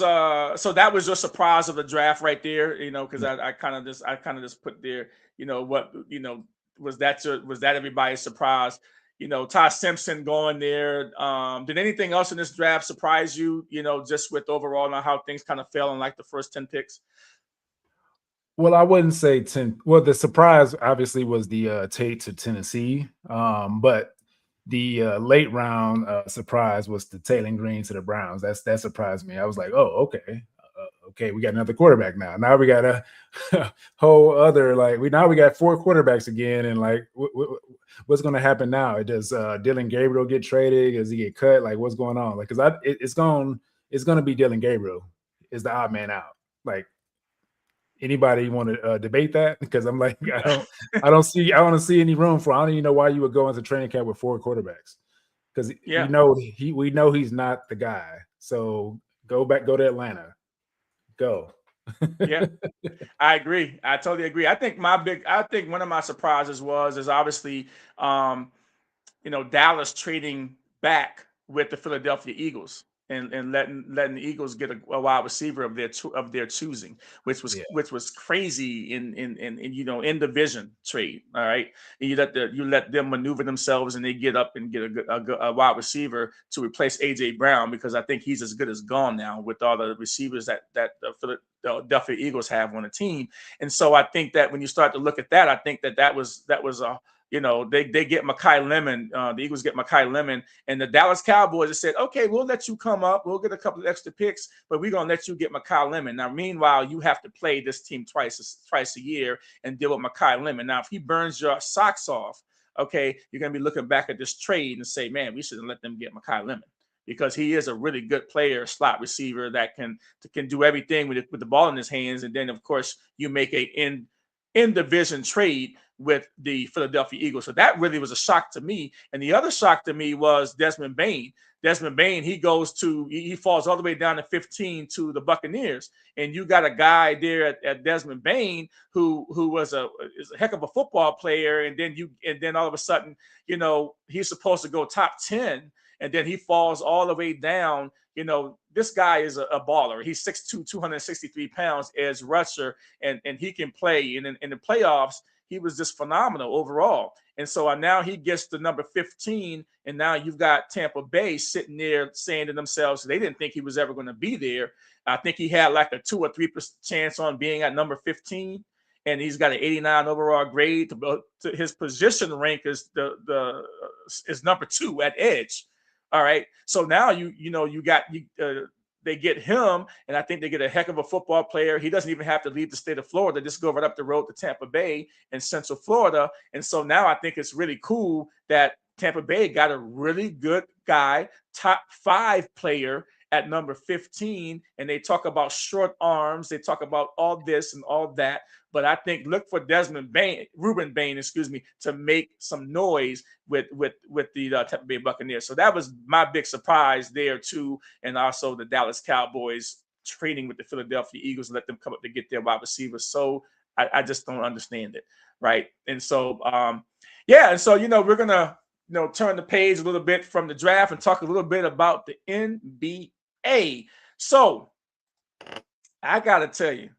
your surprise of the draft right there, because I kind of just put there, was that everybody's surprise? Ty Simpson going there. Did anything else in this draft surprise you, just with overall on how things kind of fell in like the first 10 picks? Well, I wouldn't say 10. Well, the surprise obviously was the Tate to Tennessee. But the late round surprise was the Taylor Green to the Browns. That surprised me. I was like, oh, okay. Okay, we got another quarterback now. Now we got a whole other, we got four quarterbacks again. And what's going to happen now? Does Dylan Gabriel get traded? Does he get cut? Like, what's going on? Because it's going to be Dylan Gabriel is the odd man out. Like, anybody want to debate that? Because I'm like, I don't see any room for. I don't even know why you would go into training camp with four quarterbacks. Because we know he's not the guy. So go to Atlanta. Go. Yeah, I agree. I totally agree. I think one of my surprises is obviously, Dallas trading back with the Philadelphia Eagles. and letting the Eagles get a wide receiver of their choosing, which was crazy in division trade. All right, and you let them maneuver themselves and they get up and get a wide receiver to replace AJ Brown, because I think he's as good as gone now with all the receivers that the Philadelphia Eagles have on the team. And so I think that when you start to look at that, I think that was a they get Mekhi Lemon. The Eagles get Mekhi Lemon, and the Dallas Cowboys have said, okay, we'll let you come up. We'll get a couple of extra picks, but we're going to let you get Mekhi Lemon. Now, meanwhile, you have to play this team twice a year and deal with Mekhi Lemon. Now, if he burns your socks off, okay, you're going to be looking back at this trade and say, man, we shouldn't let them get Mekhi Lemon, because he is a really good player, slot receiver that can do everything with the ball in his hands. And then, of course, you make a in division trade with the Philadelphia Eagles. So that really was a shock to me. And the other shock to me was Desmond Bain. Desmond Bain, he falls all the way down to 15 to the Buccaneers. And you got a guy there at Desmond Bain who is a heck of a football player. And then all of a sudden, he's supposed to go top 10. And then he falls all the way down. This guy is a baller. He's 6'2", 263 pounds as rusher, and he can play. And in the playoffs, he was just phenomenal overall. And so now he gets the number 15, and now you've got Tampa Bay sitting there saying to themselves, they didn't think he was ever going to be there. I think he had like a 2 or 3% chance on being at number 15, and he's got an 89 overall grade. To his position rank is is number 2 at edge. All right. So now they get him, and I think they get a heck of a football player. He doesn't even have to leave the state of Florida, just go right up the road to Tampa Bay in Central Florida. And so now I think it's really cool that Tampa Bay got a really good guy, top 5 player at number 15. And they talk about short arms. They talk about all this and all that. But I think look for Ruben Bain, to make some noise with the Tampa Bay Buccaneers. So that was my big surprise there too, and also the Dallas Cowboys trading with the Philadelphia Eagles and let them come up to get their wide receivers. So I just don't understand it, right? And so and so we're gonna turn the page a little bit from the draft and talk a little bit about the NBA. So I gotta tell you,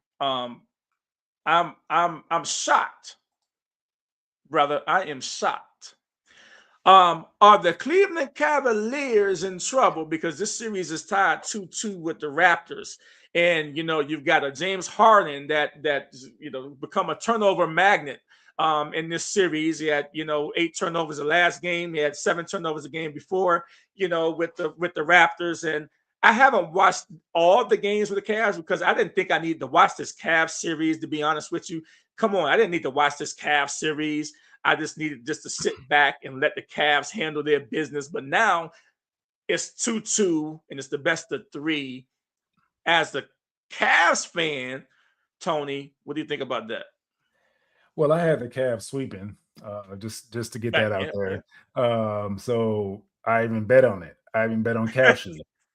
I'm shocked, brother. I am shocked. Are the Cleveland Cavaliers in trouble because this series is tied 2-2 with the Raptors? And you've got a James Harden that become a turnover magnet in this series. He had 8 turnovers the last game. He had 7 turnovers the game before, with the Raptors. And I haven't watched all the games with the Cavs because I didn't think I needed to watch this Cavs series, to be honest with you. Come on, I didn't need to watch this Cavs series. I just needed to sit back and let the Cavs handle their business. But now it's 2-2, and it's the best of 3. As the Cavs fan, Tony, what do you think about that? Well, I had the Cavs sweeping, just to get that out there. So I even bet on it. I even bet on Cavs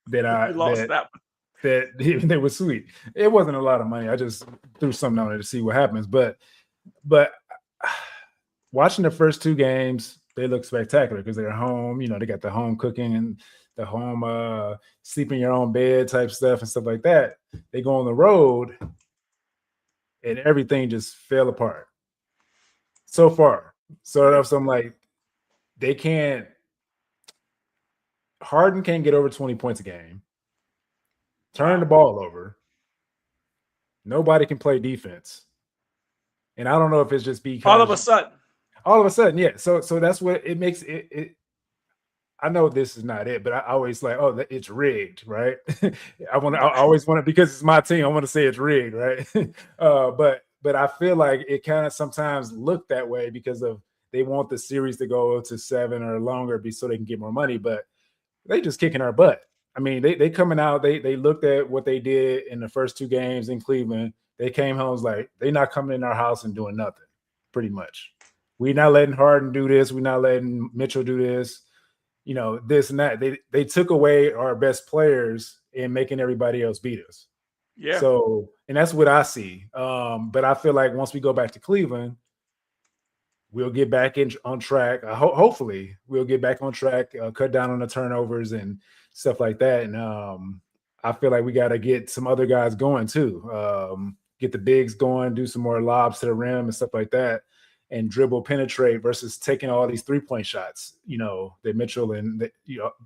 that they were sweet. It wasn't a lot of money. I just threw something on it to see what happens. But watching the first 2 games, they look spectacular because they're home. They got the home cooking and the home sleep in your own bed type stuff and stuff like that. They go on the road, and everything just fell apart so far. So I'm like, Harden can't get over 20 points a game. Turn the ball over. Nobody can play defense. And I don't know if it's just because all of a sudden, yeah. So that's what it makes it. I know this is not it, but I always like, it's rigged, right? I always want it because it's my team. I want to say it's rigged, right? But I feel like it kind of sometimes look that way because they want the series to go to 7 or longer so they can get more money, but they just kicking our butt. I mean, they coming out, they looked at what they did in the first 2 games in Cleveland. They came home, was like, they're not coming in our house and doing nothing, pretty much. We're not letting Harden do this. We're not letting Mitchell do this, this and that. They took away our best players and making everybody else beat us. Yeah. So, and that's what I see. But I feel like once we go back to Cleveland, we'll get back in on track. Hopefully, we'll get back on track, cut down on the turnovers and stuff like that. And I feel like we got to get some other guys going too. Get the bigs going, do some more lobs to the rim and stuff like that, and dribble, penetrate versus taking all these 3-point shots. That Mitchell and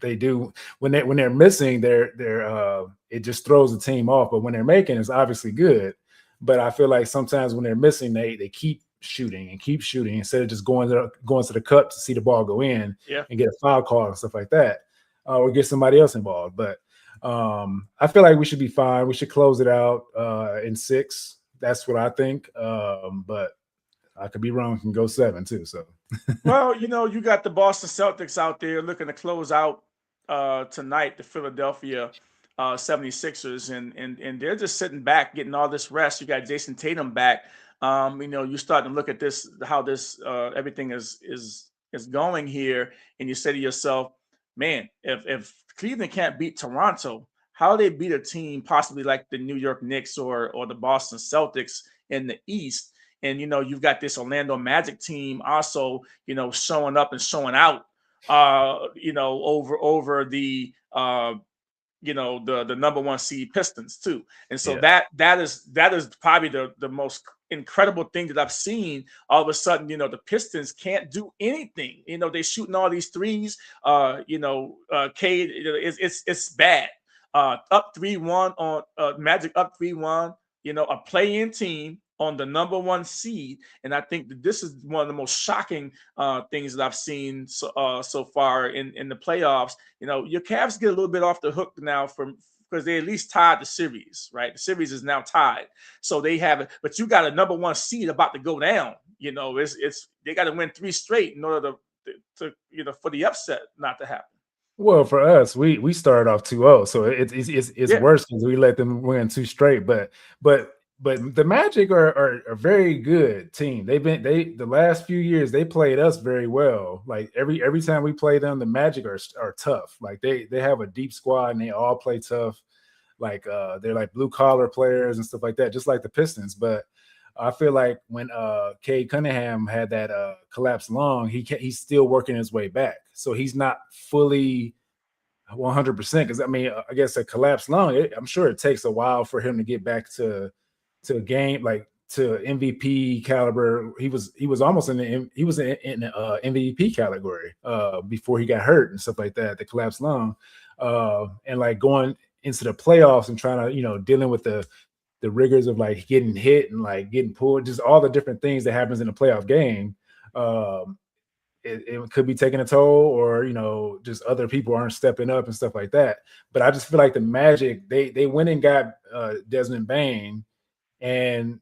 they do when they're missing, they're it just throws the team off. But when they're making, it's obviously good. But I feel like sometimes when they're missing, they keep shooting instead of just going to the cup to see the ball go in and get a foul call and stuff like that, or get somebody else involved. But I feel like we should be fine. We should close it out in 6. That's what I think. But I could be wrong. Can go 7 too. So, well, you got the Boston Celtics out there looking to close out tonight, the Philadelphia 76ers, and they're just sitting back, getting all this rest. You got Jason Tatum back. You start to look at this, how this everything is going here, and you say to yourself, man, if Cleveland can't beat Toronto, how they beat a team possibly like the New York Knicks or the Boston Celtics in the East. And you've got this Orlando Magic team also showing up and showing out over the the number 1 seed Pistons too. And so that is probably the most incredible thing that I've seen. All of a sudden, the Pistons can't do anything. They're shooting all these threes. Cade, it's bad. Up 3-1 on Magic, up 3-1. A play-in team on the number 1 seed, and I think that this is one of the most shocking things that I've seen so far in the playoffs. Your Cavs get a little bit off the hook now because they at least tied the series, right? The series is now tied, so they have it. But you got a number 1 seed about to go down. It's they got to win 3 straight in order to for the upset not to happen. Well, for us, we started off 2-0, so it's worse because we let them win 2 straight. But the Magic are a very good team. The last few years they played us very well. Like every time we play them, the Magic are tough. Like they have a deep squad and they all play tough. Like they're like blue collar players and stuff like that, just like the Pistons. But I feel like when Cade Cunningham had that collapsed lung, he's still working his way back. So he's not fully 100%. Because I guess a collapsed lung, I'm sure it takes a while for him to get back to a game, like to MVP caliber. He was almost in the MVP category before he got hurt and stuff like that, the collapsed lung, and like going into the playoffs and trying to dealing with the rigors of like getting hit and like getting pulled, just all the different things that happens in a playoff game. It could be taking a toll, or just other people aren't stepping up and stuff like that. But I just feel like the Magic, they went and got Desmond Bane. And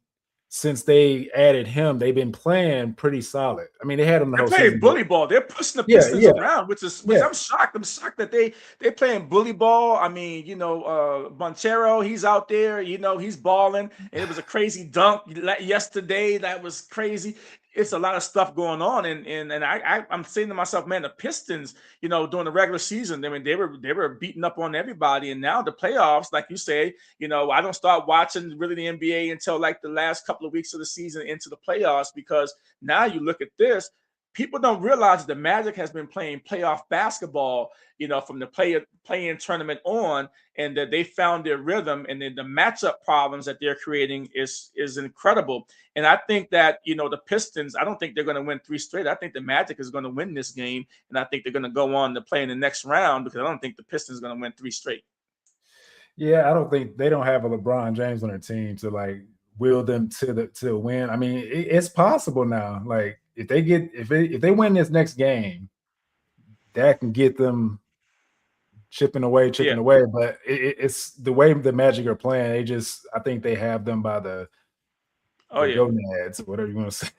since they added him, they've been playing pretty solid. I mean, they had him the whole season. They're playing bully ball. They're pushing the Pistons around, which I'm shocked. I'm shocked that they're playing bully ball. I mean, Monteiro, he's out there. He's balling. And it was a crazy dunk yesterday. That was crazy. It's a lot of stuff going on, and I'm saying to myself, man, the Pistons, during the regular season, I mean, they were beating up on everybody, and now the playoffs, like you say, I don't start watching really the NBA until like the last couple of weeks of the season into the playoffs, because now you look at this. People don't realize that the Magic has been playing playoff basketball, from the play-in tournament on, and that they found their rhythm, and then the matchup problems that they're creating is incredible. And I think that, the Pistons, I don't think they're going to win 3 straight. I think the Magic is going to win this game, and I think they're going to go on to play in the next round, because I don't think the Pistons are going to win 3 straight. Yeah, I don't think they don't have a LeBron James on their team to like will them to win. I mean, it's possible now. Like if they win this next game, that can get them chipping away. But it's the way the Magic are playing. I think they have them by the gonads, whatever you want to say.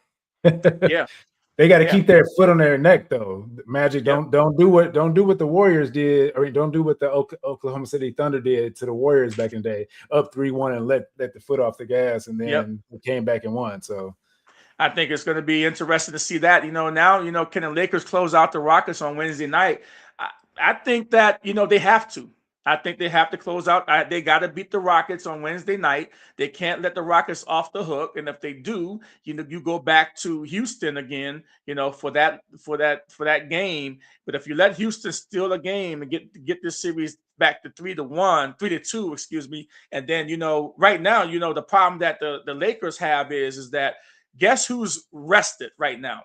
They got to keep their foot on their neck, though. The Magic don't do what the Warriors did, or don't do what the Oklahoma City Thunder did to the Warriors back in the day, up 3-1 and let the foot off the gas, and then came back and won. So I think it's going to be interesting to see that. Now, can the Lakers close out the Rockets on Wednesday night? I think that, they have to. I think they have to close out. They got to beat the Rockets on Wednesday night. They can't let the Rockets off the hook. And if they do, you go back to Houston again, for that game. But if you let Houston steal a game and get this series back to 3-1, 3-2, excuse me, and then right now, the problem that the Lakers have is that guess who's rested right now?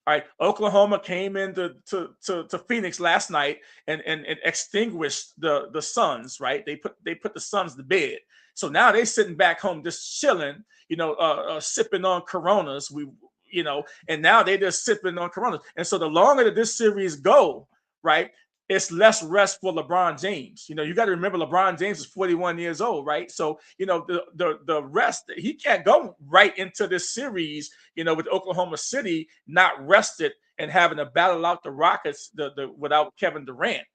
All right, Oklahoma came into to Phoenix last night and extinguished the Suns. Right, they put the Suns to bed. So now they're sitting back home just chilling, sipping on Coronas. And now they just sipping on Coronas. And so the longer that this series go, right, it's less rest for LeBron James. You got to remember LeBron James is 41 years old, right? So, the rest, he can't go right into this series, with Oklahoma City not rested and having to battle out the Rockets without Kevin Durant,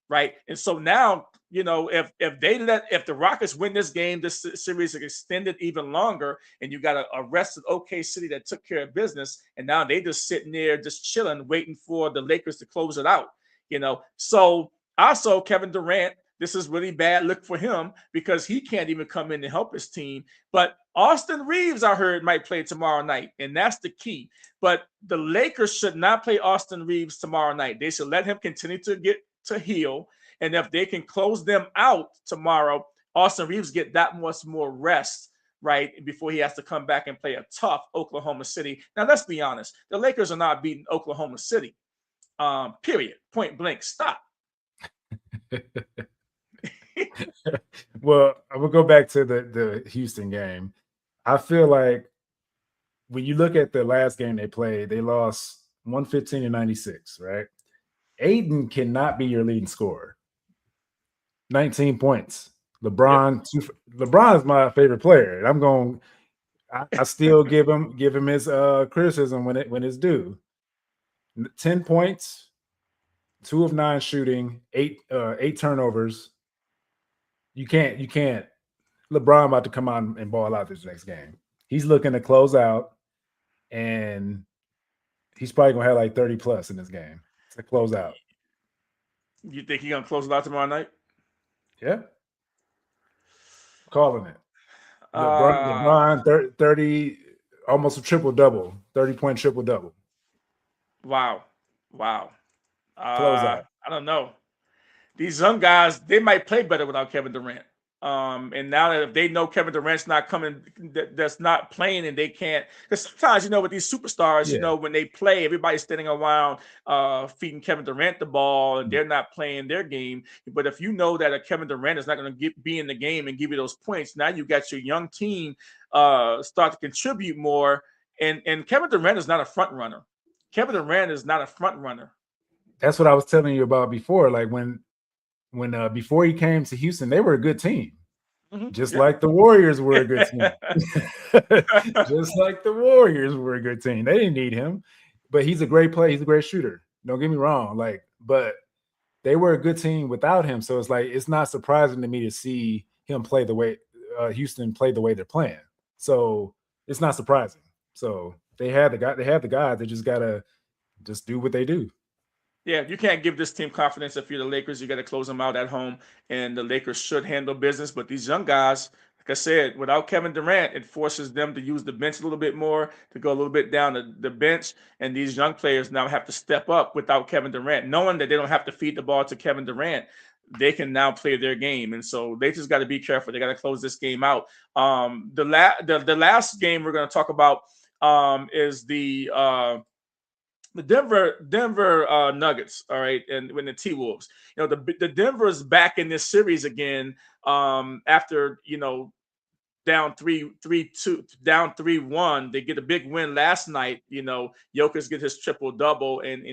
right? And so now, if the Rockets win this game, this series is extended even longer, and you got a rested OK City that took care of business, and now they just sitting there just chilling, waiting for the Lakers to close it out. So also Kevin Durant, this is really bad look for him because he can't even come in to help his team. But Austin Reeves, I heard, might play tomorrow night, and that's the key. But the Lakers should not play Austin Reeves tomorrow night. They should let him continue to get to heal, and if they can close them out tomorrow, Austin Reeves get that much more rest, right, before he has to come back and play a tough Oklahoma City. Now, let's be honest. The Lakers are not beating Oklahoma City. Period. Point blank. Stop. Well, I will go back to the Houston game. I feel like when you look at the last game they played, they lost 115-96, right? Aiden cannot be your leading scorer. 19 points. LeBron is my favorite player. And I still give him his criticism when it's due. 10 points, 2 of 9 shooting, 8 turnovers. You can't. LeBron about to come out and ball out this next game. He's looking to close out, and he's probably gonna have like 30 plus in this game to close out. You think he's gonna close it out tomorrow night? Yeah, calling it. LeBron 30, almost a triple double, 30-point triple double. Wow. Close out. I don't know. These young guys, they might play better without Kevin Durant. And now that if they know Kevin Durant's not coming, that's not playing, and they can't, because sometimes, with these superstars, when they play, everybody's standing around feeding Kevin Durant the ball, and they're not playing their game. But if you know that a Kevin Durant is not going to be in the game and give you those points, now you got your young team start to contribute more. And Kevin Durant is not a front runner. Kevin Durant is not a front runner. That's what I was telling you about before. Like when before he came to Houston, they were a good team. Mm-hmm. Just like the Warriors were a good team. Just like the Warriors were a good team. They didn't need him, but he's a great player. He's a great shooter. Don't get me wrong. But they were a good team without him. So it's not surprising to me to see him play the way Houston play the way they're playing. So it's not surprising. So they have the guys. They just gotta just do what they do. Yeah, you can't give this team confidence if you're the Lakers. You got to close them out at home, and the Lakers should handle business. But these young guys, like I said, without Kevin Durant, it forces them to use the bench a little bit more, to go a little bit down the bench. And these young players now have to step up without Kevin Durant, knowing that they don't have to feed the ball to Kevin Durant. They can now play their game, and so they just got to be careful. They got to close this game out. The last game we're going to talk about is the Denver Nuggets, all right, and when the T-Wolves, the Denver's back in this series again after down 3-1. They get a big win last night. Jokic get his triple double, and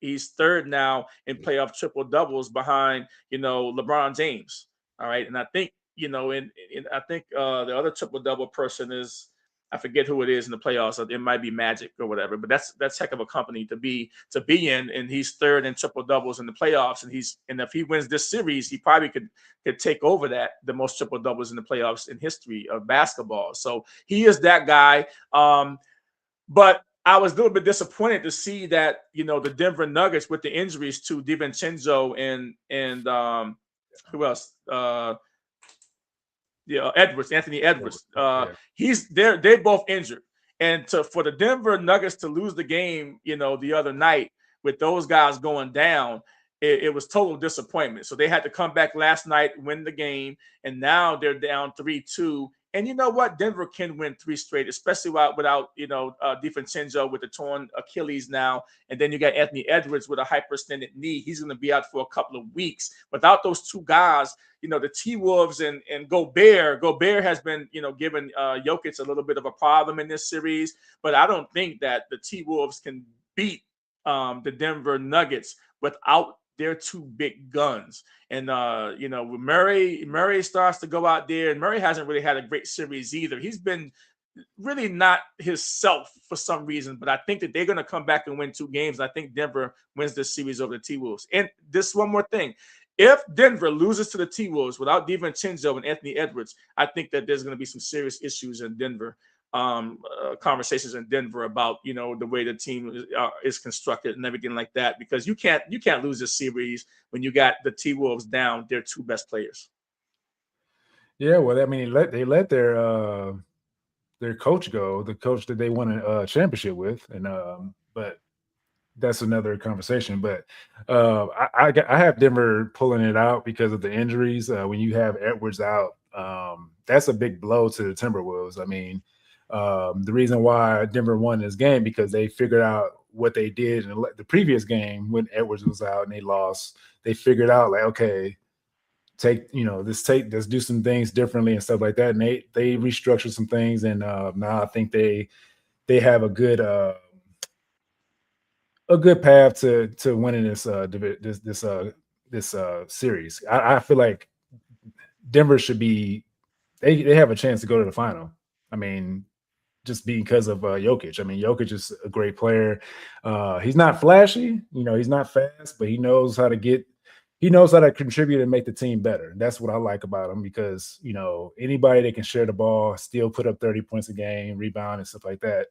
he's third now in playoff triple doubles behind LeBron James. All right, and I think I think the other triple double person is, I forget who it is in the playoffs. It might be Magic or whatever, but that's heck of a company to be in. And he's third in triple doubles in the playoffs. And if he wins this series, he probably could take over the most triple doubles in the playoffs in history of basketball. So he is that guy. But I was a little bit disappointed to see that the Denver Nuggets with the injuries to DiVincenzo and who else? Edwards, Anthony Edwards. Yeah. They're both injured, and for the Denver Nuggets to lose the game, the other night with those guys going down, it was total disappointment. So they had to come back last night, win the game, and now they're down 3-2. And you know what? Denver can win 3 straight, especially without DiVincenzo with the torn Achilles now. And then you got Anthony Edwards with a hyperextended knee. He's going to be out for a couple of weeks. Without those two guys, the T-Wolves and Gobert has been, giving Jokic a little bit of a problem in this series. But I don't think that the T-Wolves can beat the Denver Nuggets without their two big guns. And when Murray starts to go out there, and Murray hasn't really had a great series either. He's been really not himself for some reason, but I think that they're going to come back and win 2 games. I think Denver wins this series over the T-Wolves. And this one more thing. If Denver loses to the T-Wolves without DiVincenzo and Anthony Edwards, I think that there's going to be some serious issues in Denver. Conversations in Denver about the way the team is constructed and everything like that, because you can't lose this series when you got the T-Wolves down their 2 best players. Yeah, well, I mean, they let their coach go, the coach that they won a championship with, and but that's another conversation. But I have Denver pulling it out because of the injuries. When you have Edwards out, that's a big blow to the Timberwolves. I mean. The reason why Denver won this game because they figured out what they did in the previous game when Edwards was out and they lost. They figured out like, okay, let's do some things differently and stuff like that. And they restructured some things, and now I think they have a good path to winning this series. I feel like Denver should be. They have a chance to go to the final. I mean. Just because of Jokic. I mean, Jokic is a great player. He's not flashy, he's not fast, but he knows how to contribute and make the team better. That's what I like about him because, anybody that can share the ball, still put up 30 points a game, rebound and stuff like that.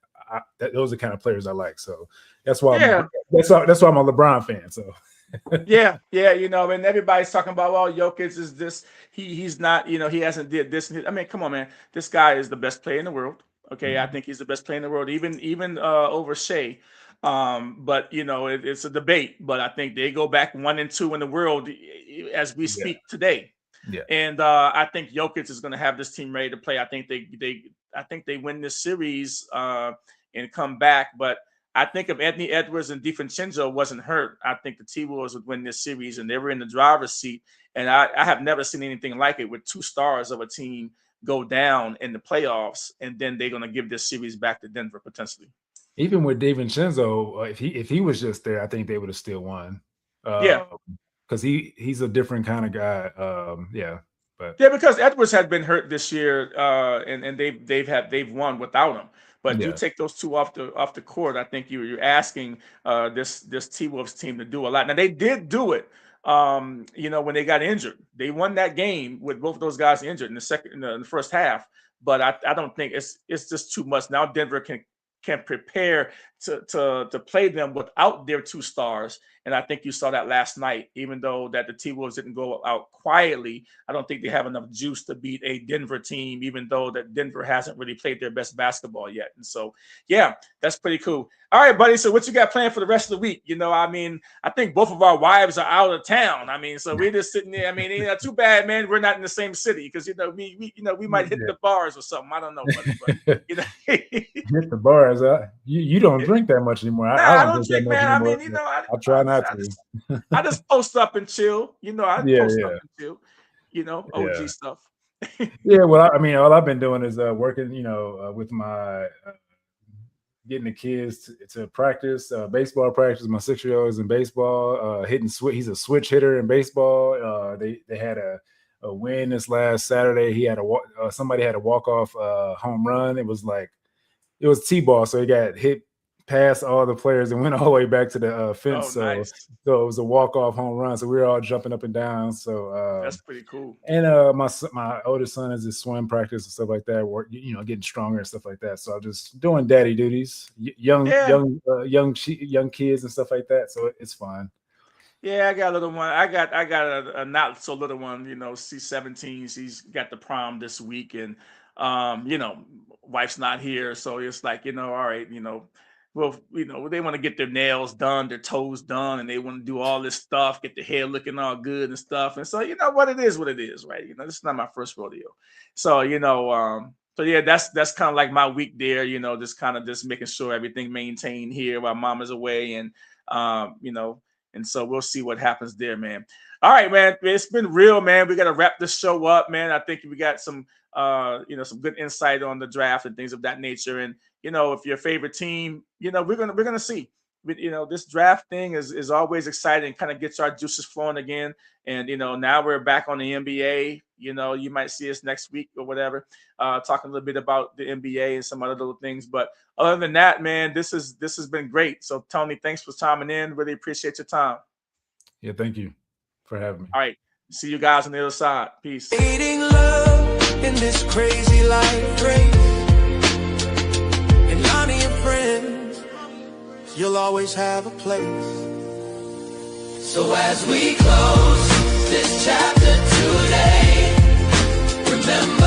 Those are the kind of players I like. So that's why that's why I'm a LeBron fan. So yeah, and everybody's talking about, well, Jokic is this, he's not, he hasn't did this. I mean, come on, man. This guy is the best player in the world. Okay, I think he's the best player in the world, even over Shea. But it's a debate. But I think they go back 1 and 2 in the world as we speak today. Yeah. And I think Jokic is going to have this team ready to play. I think they win this series and come back. But I think if Anthony Edwards and DiVincenzo wasn't hurt, I think the T-Wolves would win this series, and they were in the driver's seat. And I have never seen anything like it with 2 stars of a team go down in the playoffs, and then they're going to give this series back to Denver potentially. Even with DiVincenzo, if he was just there, I think they would have still won. Because he's a different kind of guy. Because Edwards had been hurt this year, and they've won without him. But you take those 2 off the court, I think you're asking this T-Wolves team to do a lot. Now they did do it. When they got injured, they won that game with both of those guys injured in the first half. But I don't think it's just too much. Now Denver can prepare to play them without their 2 stars. And I think you saw that last night, even though that the T-Wolves didn't go out quietly. I don't think they have enough juice to beat a Denver team, even though that Denver hasn't really played their best basketball yet. And so, yeah, that's pretty cool. All right, buddy. So what you got planned for the rest of the week? I think both of our wives are out of town. So we're just sitting there. Too bad, man. We're not in the same city because, we might hit the bars or something. I don't know, buddy, but hit the bars. You don't drink that much anymore. I don't drink, man. Anymore. I try not to. I just post up and chill. Post up and chill. OG Yeah. stuff. Yeah, well, all I've been doing is working, with my getting the kids to practice baseball practice. My 6-year-old is in baseball, hitting switch. He's a switch hitter in baseball. They had a win this last Saturday. He had somebody had a walk-off home run. It was T-ball, so he got hit past all the players and went all the way back to the fence. Nice. So it was a walk-off home run. So we were all jumping up and down. So that's pretty cool. And my oldest son is in swim practice and stuff like that. Work, getting stronger and stuff like that. So I'm just doing daddy duties, young kids and stuff like that. So it's fun. Yeah, I got a little one. I got a not so little one. You know, she's 17. She's got the prom this week, and you know, wife's not here, so it's like, you know, all right, you know, well, you know, they want to get their nails done, their toes done, and they want to do all this stuff, get their hair looking all good and stuff. And so, you know, what it is, right? You know, this is not my first rodeo, so you know, so yeah, that's kind of like my week there. You know, just kind of just making sure everything maintained here while mom is away, and you know. And so we'll see what happens there, man. All right, man. It's been real, man. We got to wrap this show up, man. I think we got some, you know, some good insight on the draft and things of that nature. And you know, if your favorite team, you know, we're gonna see. You know, this draft thing is always exciting. Kind of gets our juices flowing again. And you know, now we're back on the NBA. You know, you might see us next week or whatever, talking a little bit about the NBA and some other little things. But other than that, man, this has been great. So Tony, thanks for chiming in. Really appreciate your time. Yeah, thank you for having me. All right. See you guys on the other side. Peace. Needing love in this crazy life race. And Lonnie and friends, you'll always have a place. So as we close this chapter today, remember